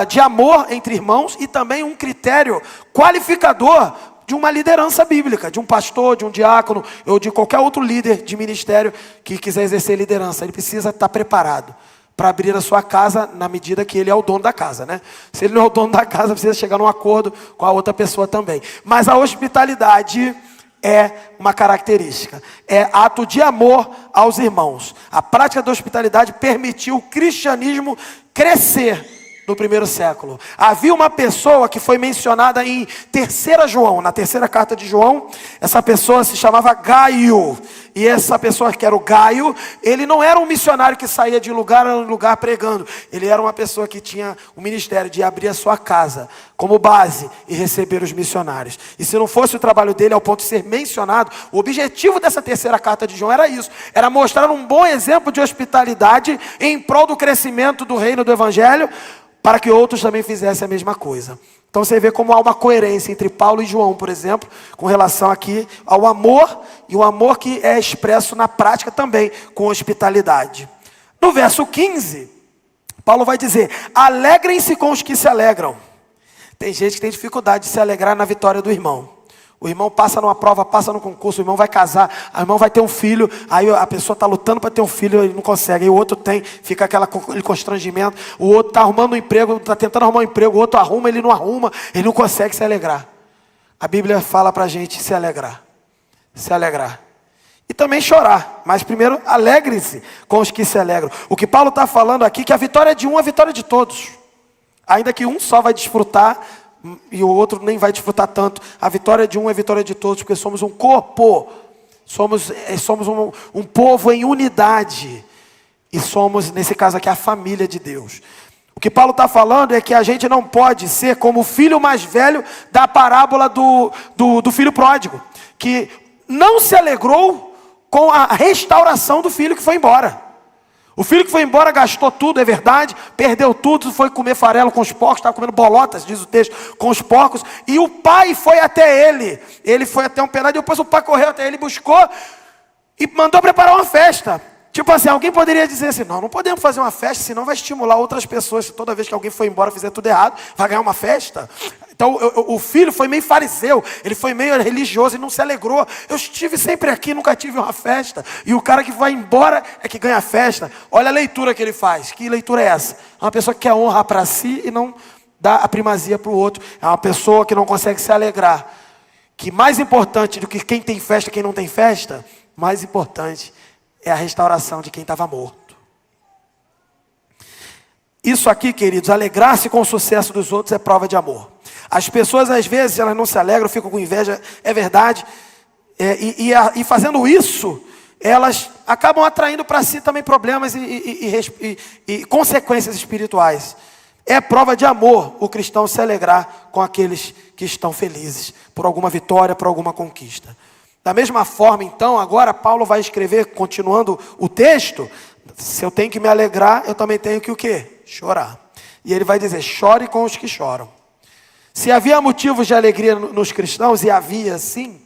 de amor entre irmãos e também um critério qualificador de uma liderança bíblica, de um pastor, de um diácono ou de qualquer outro líder de ministério que quiser exercer liderança. Ele precisa estar preparado para abrir a sua casa na medida que ele é o dono da casa, né? Se ele não é o dono da casa, precisa chegar num acordo com a outra pessoa também. Mas a hospitalidade é uma característica, é ato de amor aos irmãos. A prática da hospitalidade permitiu o cristianismo crescer no primeiro século. Havia uma pessoa que foi mencionada em 3 João, na terceira carta de João. Essa pessoa se chamava Gaio. E essa pessoa que era o Gaio, ele não era um missionário que saía de lugar em lugar pregando. Ele era uma pessoa que tinha o ministério de abrir a sua casa como base e receber os missionários. E se não fosse o trabalho dele ao ponto de ser mencionado, o objetivo dessa terceira carta de João era isso. Era mostrar um bom exemplo de hospitalidade em prol do crescimento do reino do evangelho, para que outros também fizessem a mesma coisa. Então você vê como há uma coerência entre Paulo e João, por exemplo, com relação aqui ao amor, e o amor que é expresso na prática também, com hospitalidade. No verso 15, Paulo vai dizer: alegrem-se com os que se alegram. Tem gente que tem dificuldade de se alegrar na vitória do irmão. O irmão passa numa prova, passa no concurso, o irmão vai casar, o irmão vai ter um filho, aí a pessoa está lutando para ter um filho, ele não consegue, aí o outro tem, fica aquele constrangimento, o outro está arrumando um emprego, está tentando arrumar um emprego, o outro arruma, ele não consegue se alegrar. A Bíblia fala para a gente se alegrar. E também chorar, mas primeiro alegre-se com os que se alegram. O que Paulo está falando aqui, que a vitória de um é a vitória de todos. Ainda que um só vai desfrutar e o outro nem vai desfrutar tanto. A vitória de um é a vitória de todos, porque somos um corpo. Somos um povo em unidade. E somos, nesse caso aqui, a família de Deus. O que Paulo está falando é que a gente não pode ser como o filho mais velho da parábola do filho pródigo, que não se alegrou com a restauração do filho que foi embora. O filho que foi embora gastou tudo, é verdade, perdeu tudo, foi comer farelo com os porcos, estava comendo bolotas, diz o texto, com os porcos, e o pai foi até ele foi até um pedaço, depois o pai correu até ele, buscou e mandou preparar uma festa. Tipo assim, alguém poderia dizer assim: não podemos fazer uma festa, senão vai estimular outras pessoas. Se toda vez que alguém for embora fizer tudo errado, vai ganhar uma festa. Então o filho foi meio fariseu, ele foi meio religioso e não se alegrou. Eu estive sempre aqui, nunca tive uma festa. E o cara que vai embora é que ganha a festa. Olha a leitura que ele faz. Que leitura é essa? É uma pessoa que quer honra para si e não dá a primazia para o outro. É uma pessoa que não consegue se alegrar. Que mais importante do que quem tem festa e quem não tem festa, mais importante é a restauração de quem estava morto. Isso aqui, queridos, alegrar-se com o sucesso dos outros é prova de amor. As pessoas, às vezes, elas não se alegram, ficam com inveja, é verdade. E fazendo isso, elas acabam atraindo para si também problemas e consequências espirituais. É prova de amor o cristão se alegrar com aqueles que estão felizes por alguma vitória, por alguma conquista. Da mesma forma, então, agora Paulo vai escrever, continuando o texto: se eu tenho que me alegrar, eu também tenho que o quê? Chorar. E ele vai dizer: chore com os que choram. Se havia motivos de alegria nos cristãos, e havia sim,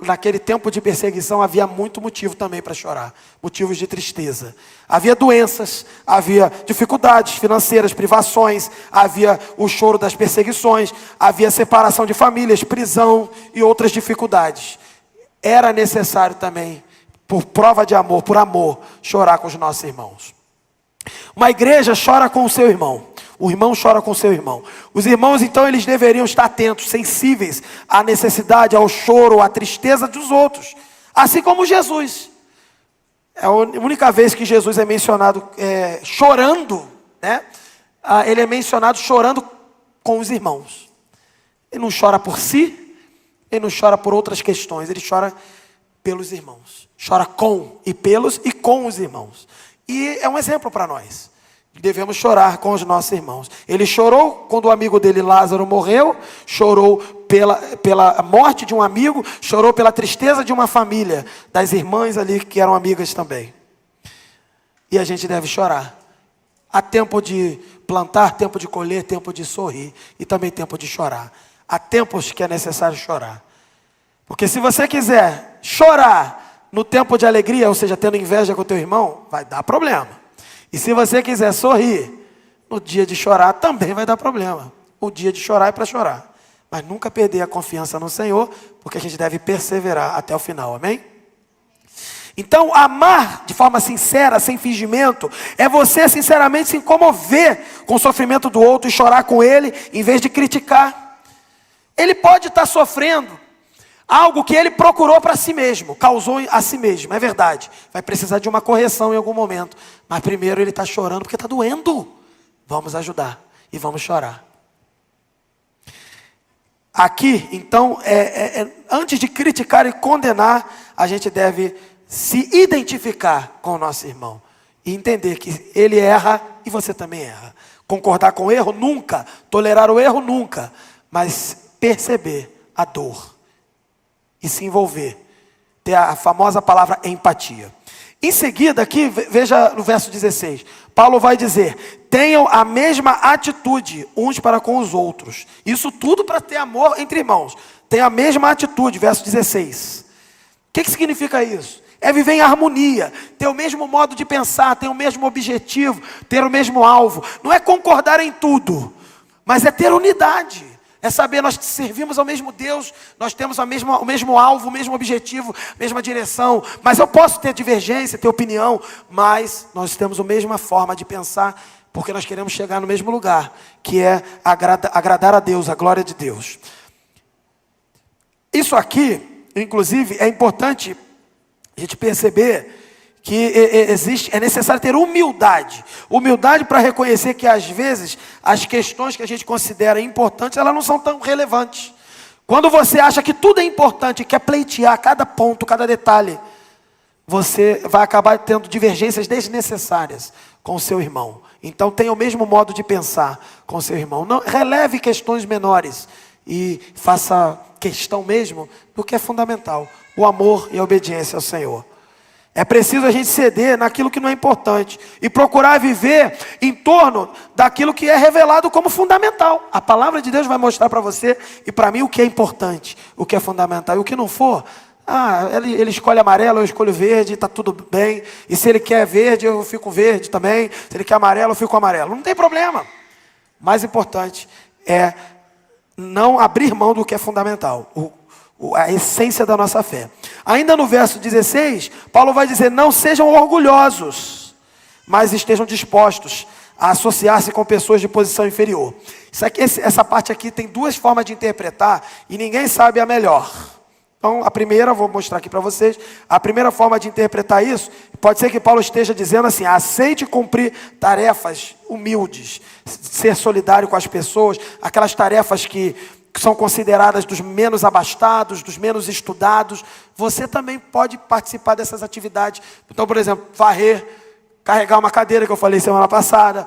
naquele tempo de perseguição havia muito motivo também para chorar. Motivos de tristeza. Havia doenças, havia dificuldades financeiras, privações, havia o choro das perseguições, havia separação de famílias, prisão e outras dificuldades. Era necessário também, por prova de amor, por amor, chorar com os nossos irmãos. Uma igreja chora com o seu irmão. O irmão chora com o seu irmão. Os irmãos, então, eles deveriam estar atentos, sensíveis à necessidade, ao choro, à tristeza dos outros. Assim como Jesus. É a única vez que Jesus é mencionado chorando, né? Ele é mencionado chorando com os irmãos. Ele não chora por si, ele não chora por outras questões, ele chora pelos irmãos. Chora com e pelos e com os irmãos. E é um exemplo para nós. Devemos chorar com os nossos irmãos. Ele chorou quando o amigo dele, Lázaro, morreu. Chorou pela morte de um amigo. Chorou pela tristeza de uma família, das irmãs ali que eram amigas também. E a gente deve chorar. Há tempo de plantar, tempo de colher, tempo de sorrir. E também tempo de chorar. Há tempos que é necessário chorar. Porque se você quiser chorar no tempo de alegria, ou seja, tendo inveja com o teu irmão, vai dar problema. E se você quiser sorrir no dia de chorar, também vai dar problema. O dia de chorar é para chorar. Mas nunca perder a confiança no Senhor, porque a gente deve perseverar até o final, amém? Então, amar de forma sincera, sem fingimento, é você sinceramente se comover com o sofrimento do outro e chorar com ele, em vez de criticar. Ele pode estar sofrendo algo que ele procurou para si mesmo, causou a si mesmo, é verdade. Vai precisar de uma correção em algum momento. Mas primeiro ele está chorando porque está doendo. Vamos ajudar e vamos chorar. Aqui, então, antes de criticar e condenar, a gente deve se identificar com o nosso irmão e entender que ele erra e você também erra. Concordar com o erro? Nunca. Tolerar o erro? Nunca. Mas perceber a dor e se envolver. Ter a famosa palavra empatia. Em seguida, aqui, veja no verso 16. Paulo vai dizer: tenham a mesma atitude uns para com os outros. Isso tudo para ter amor entre irmãos. Tenham a mesma atitude, verso 16. O que significa isso? É viver em harmonia, ter o mesmo modo de pensar, ter o mesmo objetivo, ter o mesmo alvo. Não é concordar em tudo, mas é ter unidade. É saber, nós servimos ao mesmo Deus, nós temos o mesmo alvo, o mesmo objetivo, a mesma direção. Mas eu posso ter divergência, ter opinião, mas nós temos a mesma forma de pensar, porque nós queremos chegar no mesmo lugar, que é agradar a Deus, a glória de Deus. Isso aqui, inclusive, é importante a gente perceber que é necessário ter humildade. Humildade para reconhecer que às vezes as questões que a gente considera importantes, elas não são tão relevantes. Quando você acha que tudo é importante e quer pleitear cada ponto, cada detalhe, você vai acabar tendo divergências desnecessárias com o seu irmão. Então tenha o mesmo modo de pensar com o seu irmão. Não releve questões menores e faça questão mesmo do que é fundamental: o amor e a obediência ao Senhor. É preciso a gente ceder naquilo que não é importante e procurar viver em torno daquilo que é revelado como fundamental. A palavra de Deus vai mostrar para você e para mim o que é importante, o que é fundamental. E o que não for, ele escolhe amarelo, eu escolho verde, está tudo bem. E se ele quer verde, eu fico verde também. Se ele quer amarelo, eu fico amarelo. Não tem problema. O mais importante é não abrir mão do que é fundamental, a essência da nossa fé. Ainda no verso 16, Paulo vai dizer: não sejam orgulhosos, mas estejam dispostos a associar-se com pessoas de posição inferior. Essa parte aqui tem duas formas de interpretar e ninguém sabe a melhor. Então, a primeira, vou mostrar aqui para vocês, a primeira forma de interpretar isso, pode ser que Paulo esteja dizendo assim: aceite cumprir tarefas humildes, ser solidário com as pessoas, aquelas tarefas que são consideradas dos menos abastados, dos menos estudados. Você também pode participar dessas atividades. Então, por exemplo, varrer, carregar uma cadeira, que eu falei semana passada,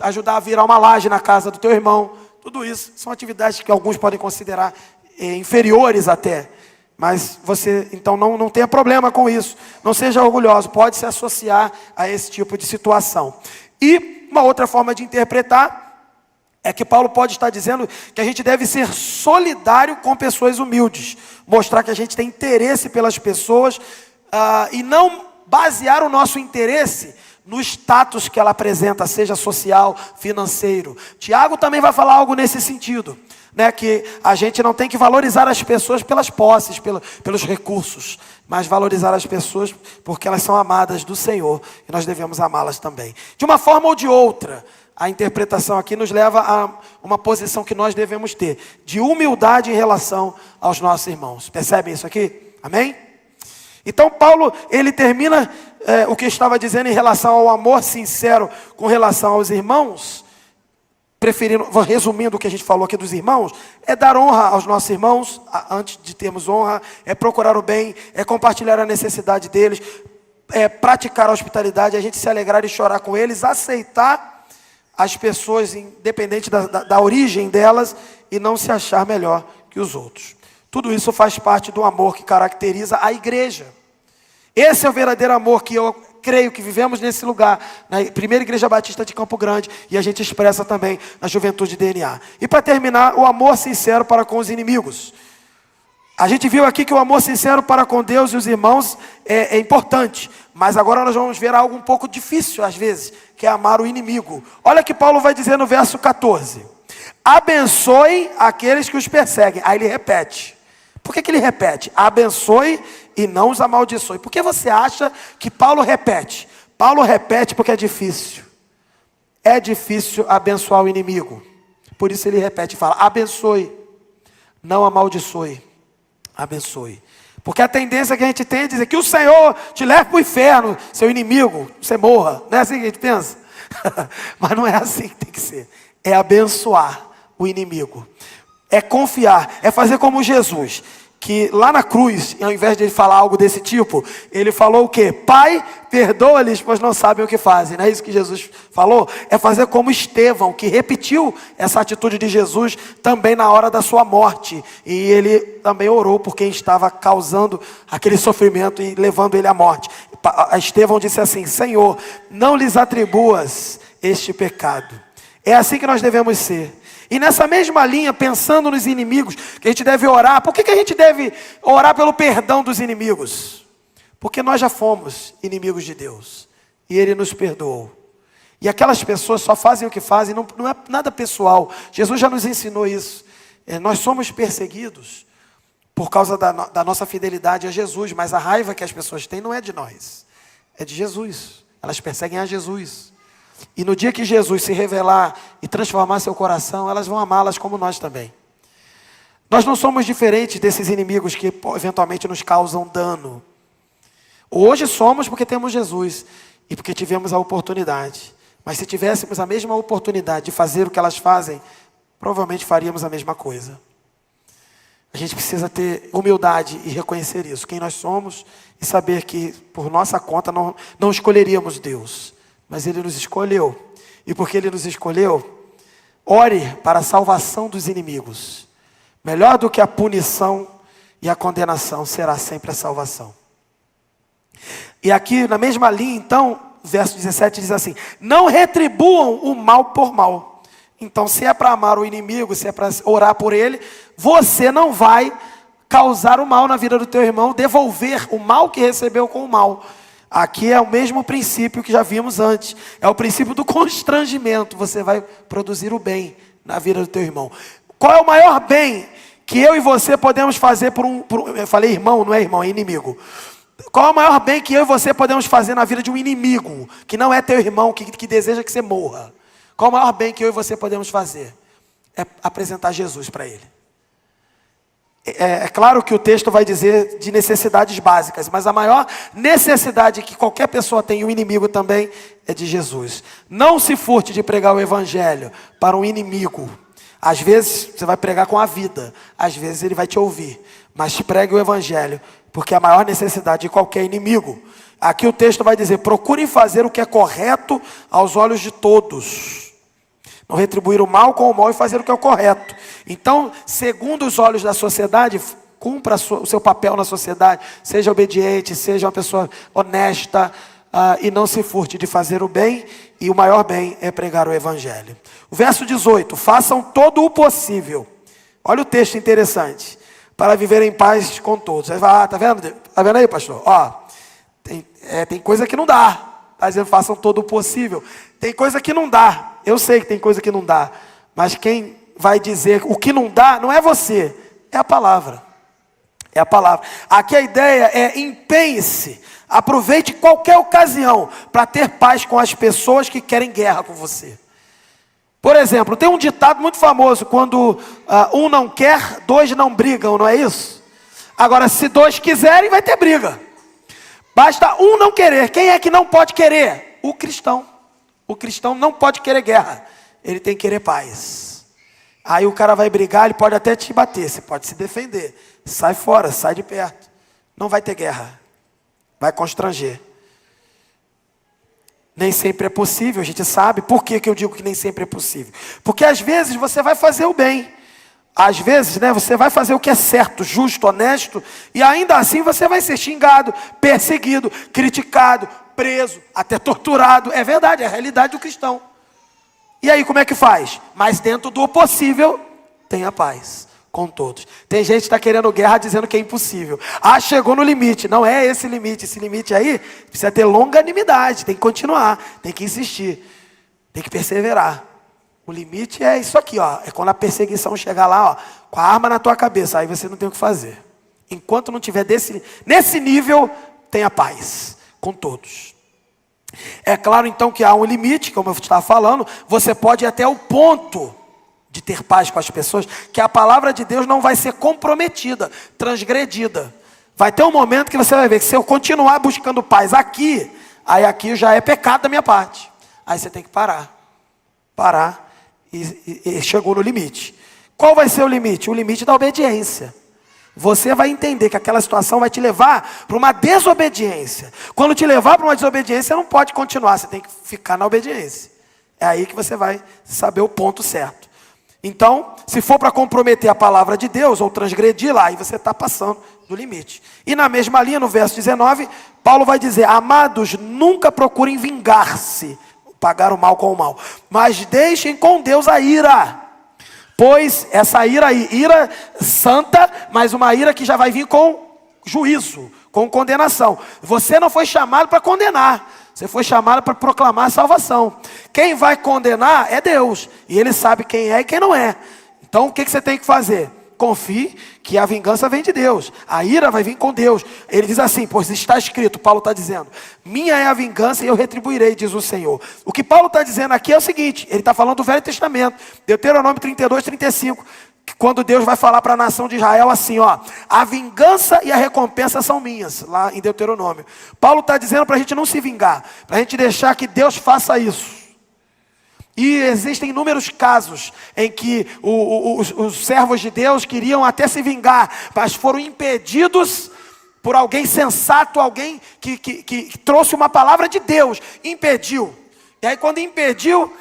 ajudar a virar uma laje na casa do teu irmão. Tudo isso são atividades que alguns podem considerar inferiores até. Mas você, então, não tenha problema com isso. Não seja orgulhoso, pode se associar a esse tipo de situação. E uma outra forma de interpretar é que Paulo pode estar dizendo que a gente deve ser solidário com pessoas humildes. Mostrar que a gente tem interesse pelas pessoas e não basear o nosso interesse no status que ela apresenta, seja social, financeiro. Tiago também vai falar algo nesse sentido, né? Que a gente não tem que valorizar as pessoas pelas posses, pelos recursos, mas valorizar as pessoas porque elas são amadas do Senhor e nós devemos amá-las também. De uma forma ou de outra, a interpretação aqui nos leva a uma posição que nós devemos ter, de humildade em relação aos nossos irmãos. Percebem isso aqui? Amém? Então Paulo, ele termina o que estava dizendo em relação ao amor sincero com relação aos irmãos, resumindo o que a gente falou aqui dos irmãos, é dar honra aos nossos irmãos, antes de termos honra, é procurar o bem, é compartilhar a necessidade deles, é praticar a hospitalidade, a gente se alegrar e chorar com eles, aceitar as pessoas, independente da origem delas, e não se achar melhor que os outros. Tudo isso faz parte do amor que caracteriza a igreja. Esse é o verdadeiro amor que eu creio que vivemos nesse lugar, na primeira igreja batista de Campo Grande, e a gente expressa também na Juventude DNA. E para terminar, o amor sincero para com os inimigos. A gente viu aqui que o amor sincero para com Deus e os irmãos é importante. Mas agora nós vamos ver algo um pouco difícil às vezes, que é amar o inimigo. Olha que Paulo vai dizer no verso 14. Abençoe aqueles que os perseguem. Aí ele repete. Por que ele repete? Abençoe e não os amaldiçoe. Por que você acha que Paulo repete? Paulo repete porque é difícil. É difícil abençoar o inimigo. Por isso ele repete e fala: abençoe, não amaldiçoe. Abençoe. Porque a tendência que a gente tem é dizer que o Senhor te leve para o inferno, seu inimigo, você morra. Não é assim que a gente pensa? Mas não é assim que tem que ser. É abençoar o inimigo. É confiar, é fazer como Jesus. que lá na cruz, ao invés de ele falar algo desse tipo, ele falou o quê? Pai, perdoa-lhes, pois não sabem o que fazem. Não é isso que Jesus falou? É fazer como Estevão, que repetiu essa atitude de Jesus também na hora da sua morte. E ele também orou por quem estava causando aquele sofrimento e levando ele à morte. Estevão disse assim: Senhor, não lhes atribuas este pecado. É assim que nós devemos ser. E nessa mesma linha, pensando nos inimigos, que a gente deve orar. Por que a gente deve orar pelo perdão dos inimigos? Porque nós já fomos inimigos de Deus. E Ele nos perdoou. E aquelas pessoas só fazem o que fazem, não é nada pessoal. Jesus já nos ensinou isso. Nós somos perseguidos por causa da nossa fidelidade a Jesus. Mas a raiva que as pessoas têm não é de nós. É de Jesus. Elas perseguem a Jesus. E no dia que Jesus se revelar e transformar seu coração, elas vão amá-las como nós também. Nós não somos diferentes desses inimigos que eventualmente nos causam dano. Hoje somos porque temos Jesus e porque tivemos a oportunidade. Mas se tivéssemos a mesma oportunidade de fazer o que elas fazem, provavelmente faríamos a mesma coisa. A gente precisa ter humildade e reconhecer isso, quem nós somos, e saber que por nossa conta não escolheríamos Deus. Mas Ele nos escolheu. E porque Ele nos escolheu, ore para a salvação dos inimigos. Melhor do que a punição e a condenação será sempre a salvação. E aqui na mesma linha, então, verso 17 diz assim: não retribuam o mal por mal. Então, se é para amar o inimigo, se é para orar por ele, você não vai causar o mal na vida do teu irmão, devolver o mal que recebeu com o mal. Aqui é o mesmo princípio que já vimos antes. É o princípio do constrangimento. Você vai produzir o bem na vida do teu irmão. Qual é o maior bem que eu e você podemos fazer eu falei irmão, não é irmão, é inimigo. Qual é o maior bem que eu e você podemos fazer na vida de um inimigo, que não é teu irmão, que deseja que você morra? Qual é o maior bem que eu e você podemos fazer? É apresentar Jesus para ele. É claro que o texto vai dizer de necessidades básicas, mas a maior necessidade que qualquer pessoa tem, e o inimigo também, é de Jesus. Não se furte de pregar o evangelho para um inimigo. Às vezes você vai pregar com a vida, às vezes ele vai te ouvir, mas pregue o evangelho, porque é a maior necessidade de qualquer inimigo. Aqui o texto vai dizer: procurem fazer o que é correto aos olhos de todos. Não retribuir o mal com o mal e fazer o que é o correto. Então, segundo os olhos da sociedade, cumpra o seu papel na sociedade. Seja obediente, seja uma pessoa honesta, e não se furte de fazer o bem. E o maior bem é pregar o evangelho. O verso 18: façam todo o possível. Olha o texto interessante. Para viver em paz com todos. Aí vai, tá vendo? Tá vendo aí, pastor? Ó, tem coisa que não dá. Está dizendo: façam todo o possível. Tem coisa que não dá. Eu sei que tem coisa que não dá. Mas quem vai dizer o que não dá não é você, é a palavra. É a palavra. Aqui a ideia é: empenhe-se. Aproveite qualquer ocasião para ter paz com as pessoas que querem guerra com você. Por exemplo, tem um ditado muito famoso: quando um não quer, dois não brigam, não é isso? Agora, se dois quiserem, vai ter briga. Basta um não querer. Quem é que não pode querer? O cristão. O cristão não pode querer guerra. Ele tem que querer paz. Aí o cara vai brigar, ele pode até te bater, você pode se defender. Sai fora, sai de perto. Não vai ter guerra. Vai constranger. Nem sempre é possível, a gente sabe. Por que eu digo que nem sempre é possível? Porque às vezes você vai fazer o bem. Às vezes, você vai fazer o que é certo, justo, honesto, e ainda assim você vai ser xingado, perseguido, criticado, preso, até torturado. É verdade, é a realidade do cristão. E aí como é que faz? Mas dentro do possível, tenha paz com todos. Tem gente que está querendo guerra dizendo que é impossível. Chegou no limite. Não é esse limite. Esse limite aí precisa ter longanimidade, tem que continuar, tem que insistir, tem que perseverar. O limite é isso aqui, ó. É quando a perseguição chegar lá, ó, com a arma na tua cabeça. Aí você não tem o que fazer. Enquanto não tiver nesse nível, tenha paz com todos. É claro então que há um limite, como eu estava falando. Você pode ir até o ponto de ter paz com as pessoas, que a palavra de Deus não vai ser comprometida, transgredida. Vai ter um momento que você vai ver que se eu continuar buscando paz aqui, aí aqui já é pecado da minha parte. Aí você tem que parar. E chegou no limite. Qual vai ser o limite? O limite da obediência. você vai entender que aquela situação vai te levar para uma desobediência. Quando te levar para uma desobediência, você não pode continuar, você tem que ficar na obediência. É aí que você vai saber o ponto certo. Então, se for para comprometer a palavra de Deus ou transgredir lá, aí você está passando do limite. E na mesma linha, no verso 19, Paulo vai dizer: amados, nunca procurem vingar-se, pagar o mal com o mal, mas deixem com Deus a ira. Pois essa ira aí, ira santa, mas uma ira que já vai vir com juízo, com condenação. Você não foi chamado para condenar, você foi chamado para proclamar a salvação. Quem vai condenar é Deus, e Ele sabe quem é e quem não é. Então o que você tem que fazer? Confie que a vingança vem de Deus, a ira vai vir com Deus. Ele diz assim, pois está escrito, Paulo está dizendo: minha é a vingança e eu retribuirei, diz o Senhor. O que Paulo está dizendo aqui é o seguinte, ele está falando do Velho Testamento, Deuteronômio 32, 35, quando Deus vai falar para a nação de Israel assim, ó: a vingança e a recompensa são minhas, lá em Deuteronômio. Paulo está dizendo para a gente não se vingar, para a gente deixar que Deus faça isso. E existem inúmeros casos em que os servos de Deus queriam até se vingar, mas foram impedidos por alguém sensato, alguém que trouxe uma palavra de Deus, impediu. E aí quando impediu,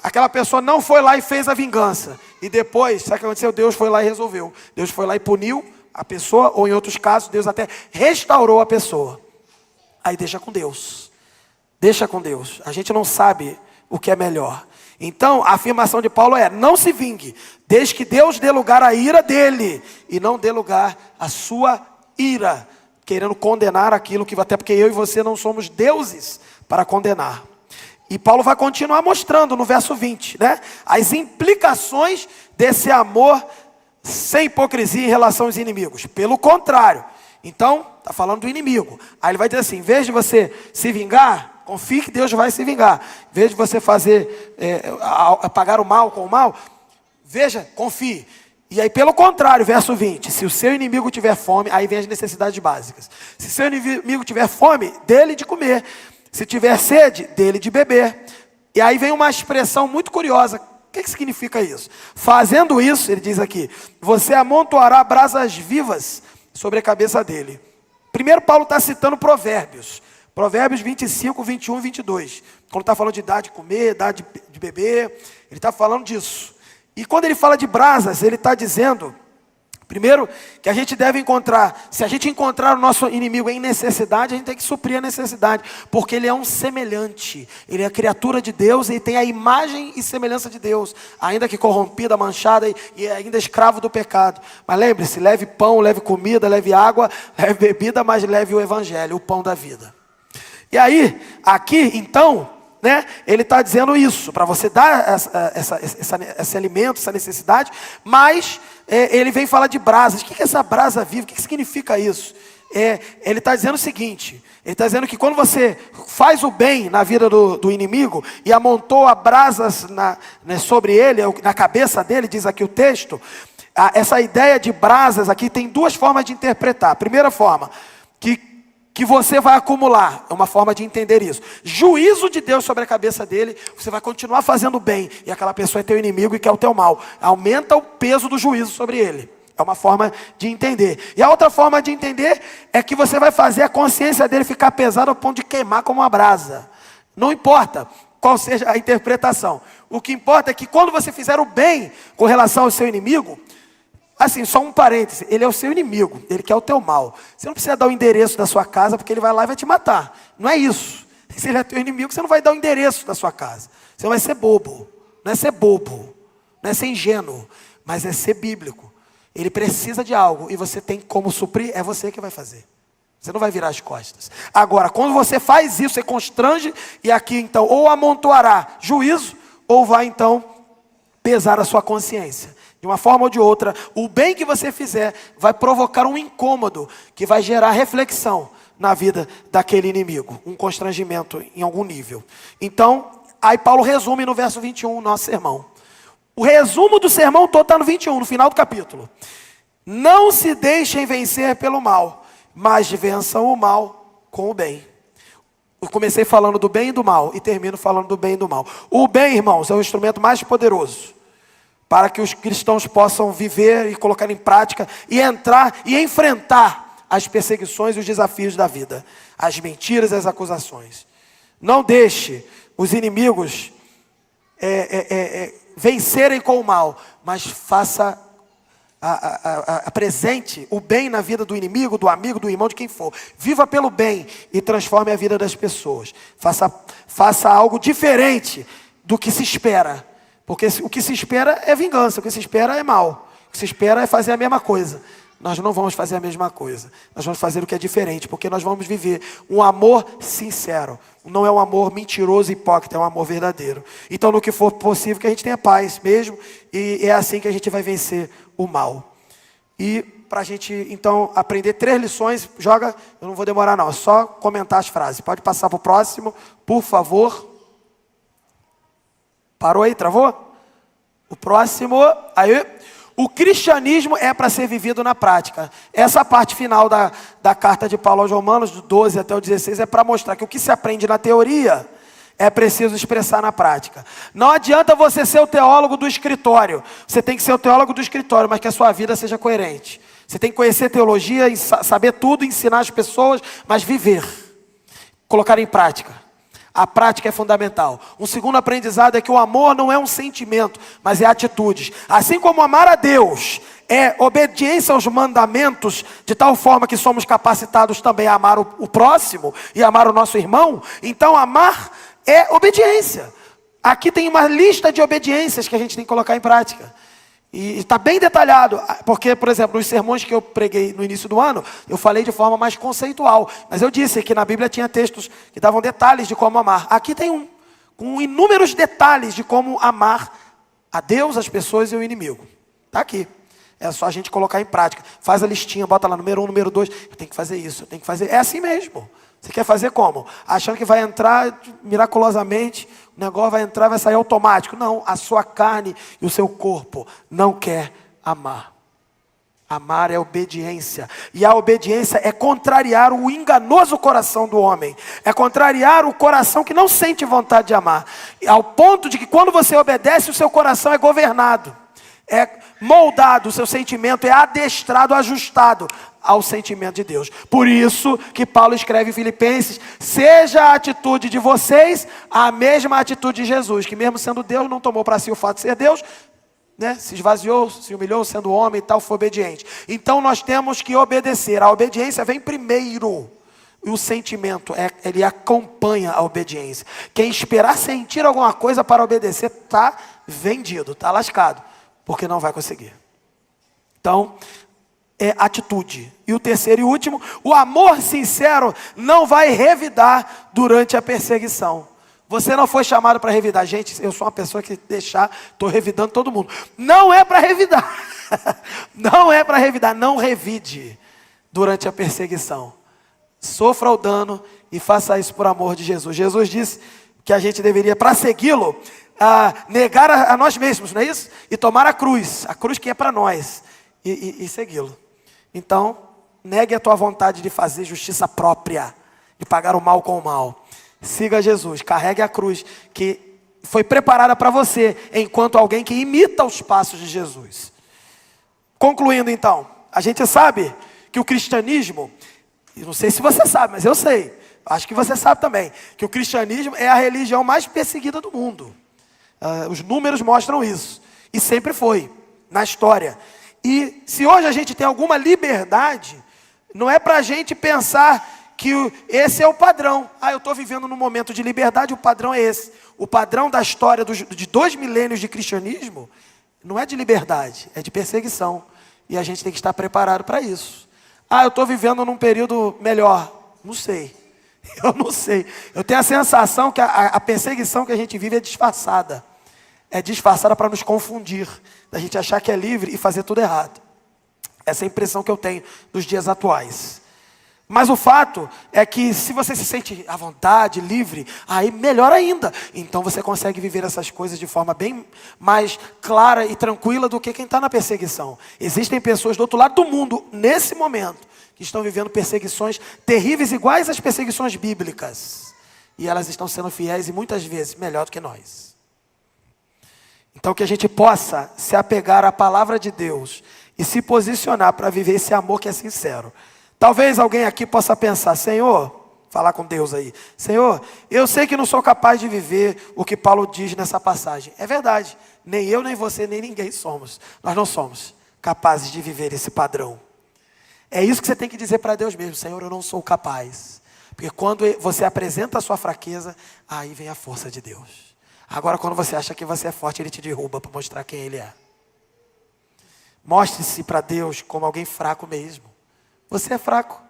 aquela pessoa não foi lá e fez a vingança. E depois, sabe o que aconteceu? Deus foi lá e resolveu. Deus foi lá e puniu a pessoa, ou em outros casos, Deus até restaurou a pessoa. Aí deixa com Deus. Deixa com Deus. A gente não sabe o que é melhor. Então, a afirmação de Paulo é: não se vingue, desde que Deus dê lugar à ira dele, e não dê lugar à sua ira, querendo condenar aquilo que, até porque eu e você não somos deuses para condenar. E Paulo vai continuar mostrando no verso 20, né, as implicações desse amor sem hipocrisia em relação aos inimigos. Pelo contrário, então, está falando do inimigo. Aí ele vai dizer assim: em vez de você se vingar, confie que Deus vai se vingar. Em vez de você fazer, pagar o mal com o mal, veja, confie. E aí pelo contrário, verso 20, se o seu inimigo tiver fome, aí vem as necessidades básicas. Se seu inimigo tiver fome, dele de comer. Se tiver sede, dele de beber. E aí vem uma expressão muito curiosa. O que significa isso? Fazendo isso, ele diz aqui, você amontoará brasas vivas sobre a cabeça dele. Primeiro Paulo está citando Provérbios. Provérbios 25, 21 e 22. Quando está falando de dar de comer, dar de beber, ele está falando disso. E quando ele fala de brasas, ele está dizendo, primeiro, que a gente deve encontrar, se a gente encontrar o nosso inimigo em necessidade, a gente tem que suprir a necessidade, porque ele é um semelhante, ele é a criatura de Deus, e tem a imagem e semelhança de Deus, ainda que corrompida, manchada e ainda escravo do pecado. Mas lembre-se, leve pão, leve comida, leve água, leve bebida, mas leve o evangelho, o pão da vida. E aí, aqui então, né, ele está dizendo isso, para você dar esse alimento, essa necessidade, mas ele vem falar de brasas. O que é essa brasa viva? O que significa isso? Ele está dizendo o seguinte, ele está dizendo que quando você faz o bem na vida do inimigo, e amontoa brasas sobre ele, na cabeça dele, diz aqui o texto, essa ideia de brasas aqui tem duas formas de interpretar. A primeira forma, que você vai acumular, é uma forma de entender isso. Juízo de Deus sobre a cabeça dele, você vai continuar fazendo bem, e aquela pessoa é teu inimigo e quer o teu mal. Aumenta o peso do juízo sobre ele. É uma forma de entender. E a outra forma de entender é que você vai fazer a consciência dele ficar pesada ao ponto de queimar como uma brasa. Não importa qual seja a interpretação. O que importa é que quando você fizer o bem com relação ao seu inimigo, assim, só um parêntese, ele é o seu inimigo, ele quer o teu mal. Você não precisa dar o endereço da sua casa, porque ele vai lá e vai te matar. Não é isso. Se ele é teu inimigo, você não vai dar o endereço da sua casa. Você vai ser bobo. Não é ser bobo, não é ser ingênuo, mas é ser bíblico. Ele precisa de algo e você tem como suprir, é você que vai fazer. Você não vai virar as costas. Agora, quando você faz isso, você constrange, e aqui então, ou amontoará juízo, ou vai então pesar a sua consciência. De uma forma ou de outra, o bem que você fizer vai provocar um incômodo que vai gerar reflexão na vida daquele inimigo. Um constrangimento em algum nível. Então, aí Paulo resume no verso 21 o nosso sermão. O resumo do sermão todo está no 21, no final do capítulo. Não se deixem vencer pelo mal, mas vençam o mal com o bem. Eu comecei falando do bem e do mal e termino falando do bem e do mal. O bem, irmãos, é o instrumento mais poderoso para que os cristãos possam viver e colocar em prática e entrar e enfrentar as perseguições e os desafios da vida, as mentiras e as acusações. Não deixe os inimigos vencerem com o mal, mas faça apresente o bem na vida do inimigo, do amigo, do irmão, de quem for. Viva pelo bem e transforme a vida das pessoas. Faça algo diferente do que se espera. Porque o que se espera é vingança, o que se espera é mal. O que se espera é fazer a mesma coisa. Nós não vamos fazer a mesma coisa. Nós vamos fazer o que é diferente, porque nós vamos viver um amor sincero. Não é um amor mentiroso e hipócrita, é um amor verdadeiro. Então, no que for possível, que a gente tenha paz mesmo. E é assim que a gente vai vencer o mal. E para a gente, então, aprender 3 lições, joga, eu não vou demorar não, é só comentar as frases. Pode passar para o próximo, por favor. Parou aí, travou? O próximo, aí... O cristianismo é para ser vivido na prática. Essa parte final da carta de Paulo aos Romanos, do 12 até o 16, é para mostrar que o que se aprende na teoria é preciso expressar na prática. Não adianta você ser o teólogo do escritório. Você tem que ser o teólogo do escritório, mas que a sua vida seja coerente. Você tem que conhecer teologia, saber tudo, ensinar as pessoas, mas viver. Colocar em prática. A prática é fundamental. Um segundo aprendizado é que o amor não é um sentimento, mas é atitudes. Assim como amar a Deus é obediência aos mandamentos, de tal forma que somos capacitados também a amar o próximo e amar o nosso irmão, então amar é obediência. Aqui tem uma lista de obediências que a gente tem que colocar em prática. E está bem detalhado, porque, por exemplo, nos sermões que eu preguei no início do ano, eu falei de forma mais conceitual. Mas eu disse que na Bíblia tinha textos que davam detalhes de como amar. Aqui tem um, com inúmeros detalhes de como amar a Deus, as pessoas e o inimigo. Está aqui. É só a gente colocar em prática. Faz a listinha, bota lá número 1, número 2. Eu tenho que fazer isso, eu tenho que fazer. É assim mesmo. Você quer fazer como? Achando que vai entrar miraculosamente, o negócio vai entrar, vai sair automático. Não, a sua carne e o seu corpo não quer amar. Amar é obediência. E a obediência é contrariar o enganoso coração do homem. É contrariar o coração que não sente vontade de amar. Ao ponto de que quando você obedece, o seu coração é governado. É moldado, o seu sentimento é adestrado, ajustado ao sentimento de Deus. Por isso que Paulo escreve em Filipenses: seja a atitude de vocês a mesma atitude de Jesus, que mesmo sendo Deus, não tomou para si o fato de ser Deus, né? Se esvaziou, se humilhou sendo homem e tal, foi obediente. Então nós temos que obedecer. A obediência vem primeiro. E o sentimento, ele acompanha a obediência. Quem esperar sentir alguma coisa para obedecer, está vendido, está lascado. Porque não vai conseguir. Então, é atitude. E o terceiro e último, o amor sincero não vai revidar durante a perseguição. Você não foi chamado para revidar. Gente, eu sou uma pessoa que estou revidando todo mundo. Não é para revidar. Não é para revidar. Não revide durante a perseguição. Sofra o dano e faça isso por amor de Jesus. Jesus disse que a gente deveria, para segui-lo, negar a nós mesmos, não é isso? E tomar a cruz que é para nós, e segui-lo. Então, negue a tua vontade de fazer justiça própria, de pagar o mal com o mal. Siga Jesus, carregue a cruz que foi preparada para você, enquanto alguém que imita os passos de Jesus. Concluindo então, a gente sabe que o cristianismo, não sei se você sabe, mas eu sei, acho que você sabe também, que o cristianismo é a religião mais perseguida do mundo. Os números mostram isso. E sempre foi, na história. E se hoje a gente tem alguma liberdade, não é para a gente pensar que esse é o padrão. Eu estou vivendo num momento de liberdade, o padrão é esse. O padrão da história de 2 milênios de cristianismo não é de liberdade, é de perseguição. E a gente tem que estar preparado para isso. Eu estou vivendo num período melhor. Não sei. Eu não sei. Eu tenho a sensação que a perseguição que a gente vive é disfarçada. É disfarçada para nos confundir. Da gente achar que é livre e fazer tudo errado. Essa é a impressão que eu tenho dos dias atuais. Mas o fato é que se você se sente à vontade, livre, aí melhor ainda. Então você consegue viver essas coisas de forma bem mais clara e tranquila do que quem está na perseguição. Existem pessoas do outro lado do mundo, nesse momento, que estão vivendo perseguições terríveis, iguais às perseguições bíblicas. E elas estão sendo fiéis e muitas vezes melhor do que nós. Então que a gente possa se apegar à palavra de Deus e se posicionar para viver esse amor que é sincero. Talvez alguém aqui possa pensar: Senhor, falar com Deus aí, Senhor, eu sei que não sou capaz de viver o que Paulo diz nessa passagem. É verdade, nem eu, nem você, nem ninguém somos. Nós não somos capazes de viver esse padrão. É isso que você tem que dizer para Deus mesmo: Senhor, eu não sou capaz. Porque quando você apresenta a sua fraqueza, aí vem a força de Deus. Agora, quando você acha que você é forte, Ele te derruba para mostrar quem Ele é. Mostre-se para Deus como alguém fraco mesmo. Você é fraco.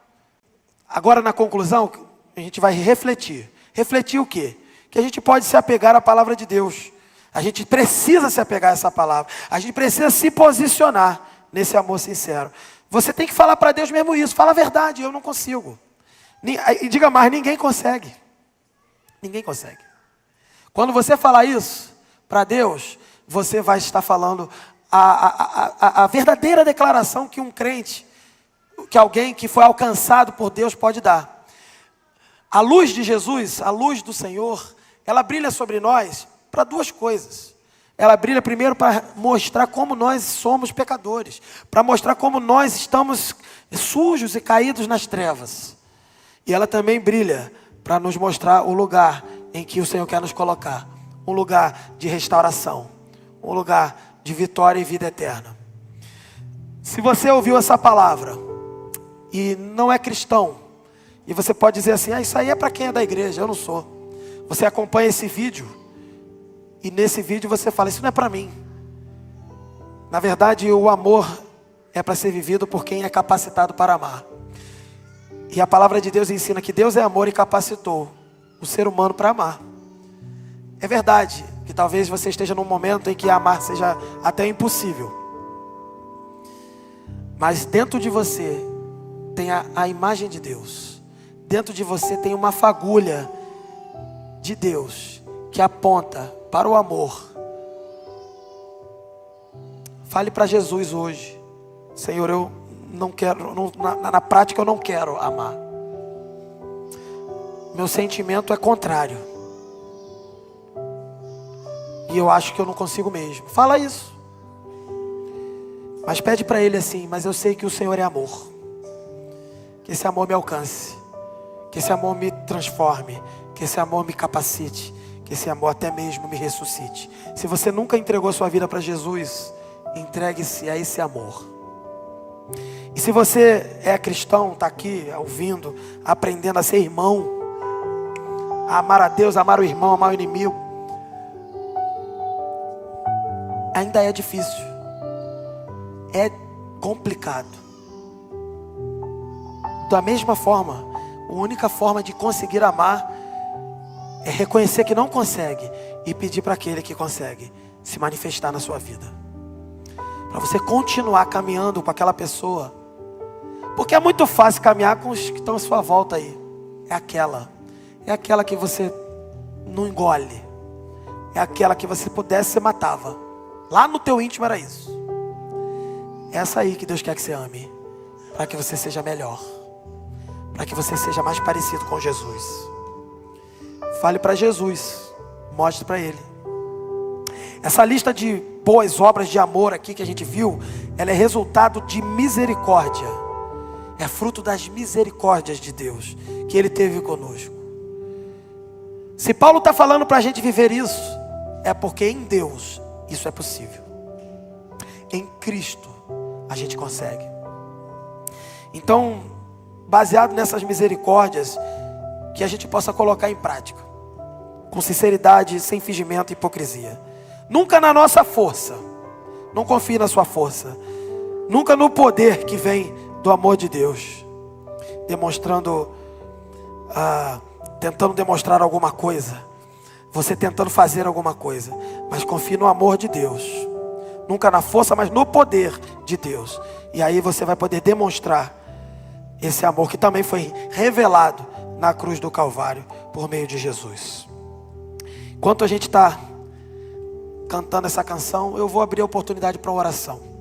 Agora, na conclusão, a gente vai refletir. Refletir o quê? Que a gente pode se apegar à palavra de Deus. A gente precisa se apegar a essa palavra. A gente precisa se posicionar nesse amor sincero. Você tem que falar para Deus mesmo isso. Fala a verdade: eu não consigo. E diga mais: ninguém consegue. Ninguém consegue. Quando você falar isso para Deus, você vai estar falando a verdadeira declaração que um crente, que alguém que foi alcançado por Deus pode dar. A luz de Jesus, a luz do Senhor, ela brilha sobre nós para duas coisas. Ela brilha primeiro para mostrar como nós somos pecadores, para mostrar como nós estamos sujos e caídos nas trevas. E ela também brilha para nos mostrar o lugar em que o Senhor quer nos colocar. Um lugar de restauração, um lugar de vitória e vida eterna. Se você ouviu essa palavra e não é cristão, e você pode dizer assim: isso aí é para quem é da igreja, eu não sou. Você acompanha esse vídeo, e nesse vídeo você fala: isso não é para mim. Na verdade, o amor é para ser vivido por quem é capacitado para amar. E a palavra de Deus ensina que Deus é amor e capacitou o ser humano para amar. É verdade que talvez você esteja num momento em que amar seja até impossível. Mas dentro de você tem a imagem de Deus. Dentro de você tem uma fagulha de Deus que aponta para o amor. Fale para Jesus hoje: Senhor, eu não quero, na prática eu não quero amar. Meu sentimento é contrário. E eu acho que eu não consigo mesmo. Fala isso. Mas pede para Ele assim: mas eu sei que o Senhor é amor. Que esse amor me alcance. Que esse amor me transforme. Que esse amor me capacite. Que esse amor até mesmo me ressuscite. Se você nunca entregou sua vida para Jesus, entregue-se a esse amor. E se você é cristão, está aqui ouvindo, aprendendo a ser irmão, a amar a Deus, a amar o irmão, a amar o inimigo, ainda é difícil, é complicado. Da mesma forma, a única forma de conseguir amar é reconhecer que não consegue e pedir para aquele que consegue se manifestar na sua vida, para você continuar caminhando com aquela pessoa. Porque é muito fácil caminhar com os que estão à sua volta aí. É aquela que você não engole. É aquela que você pudesse, você matava. Lá no teu íntimo era isso. É essa aí que Deus quer que você ame, para que você seja melhor, para que você seja mais parecido com Jesus. Fale para Jesus, mostre para Ele. Essa lista de boas obras de amor aqui que a gente viu, ela é resultado de misericórdia. É fruto das misericórdias de Deus que Ele teve conosco. Se Paulo está falando para a gente viver isso, é porque em Deus isso é possível. Em Cristo a gente consegue. Então, baseado nessas misericórdias, que a gente possa colocar em prática, com sinceridade, sem fingimento e hipocrisia. Nunca na nossa força. Não confie na sua força. Nunca no poder que vem do amor de Deus, tentando demonstrar alguma coisa, você tentando fazer alguma coisa, mas confie no amor de Deus, nunca na força, mas no poder de Deus, e aí você vai poder demonstrar esse amor que também foi revelado na cruz do Calvário, por meio de Jesus. Enquanto a gente está cantando essa canção, eu vou abrir a oportunidade para uma oração.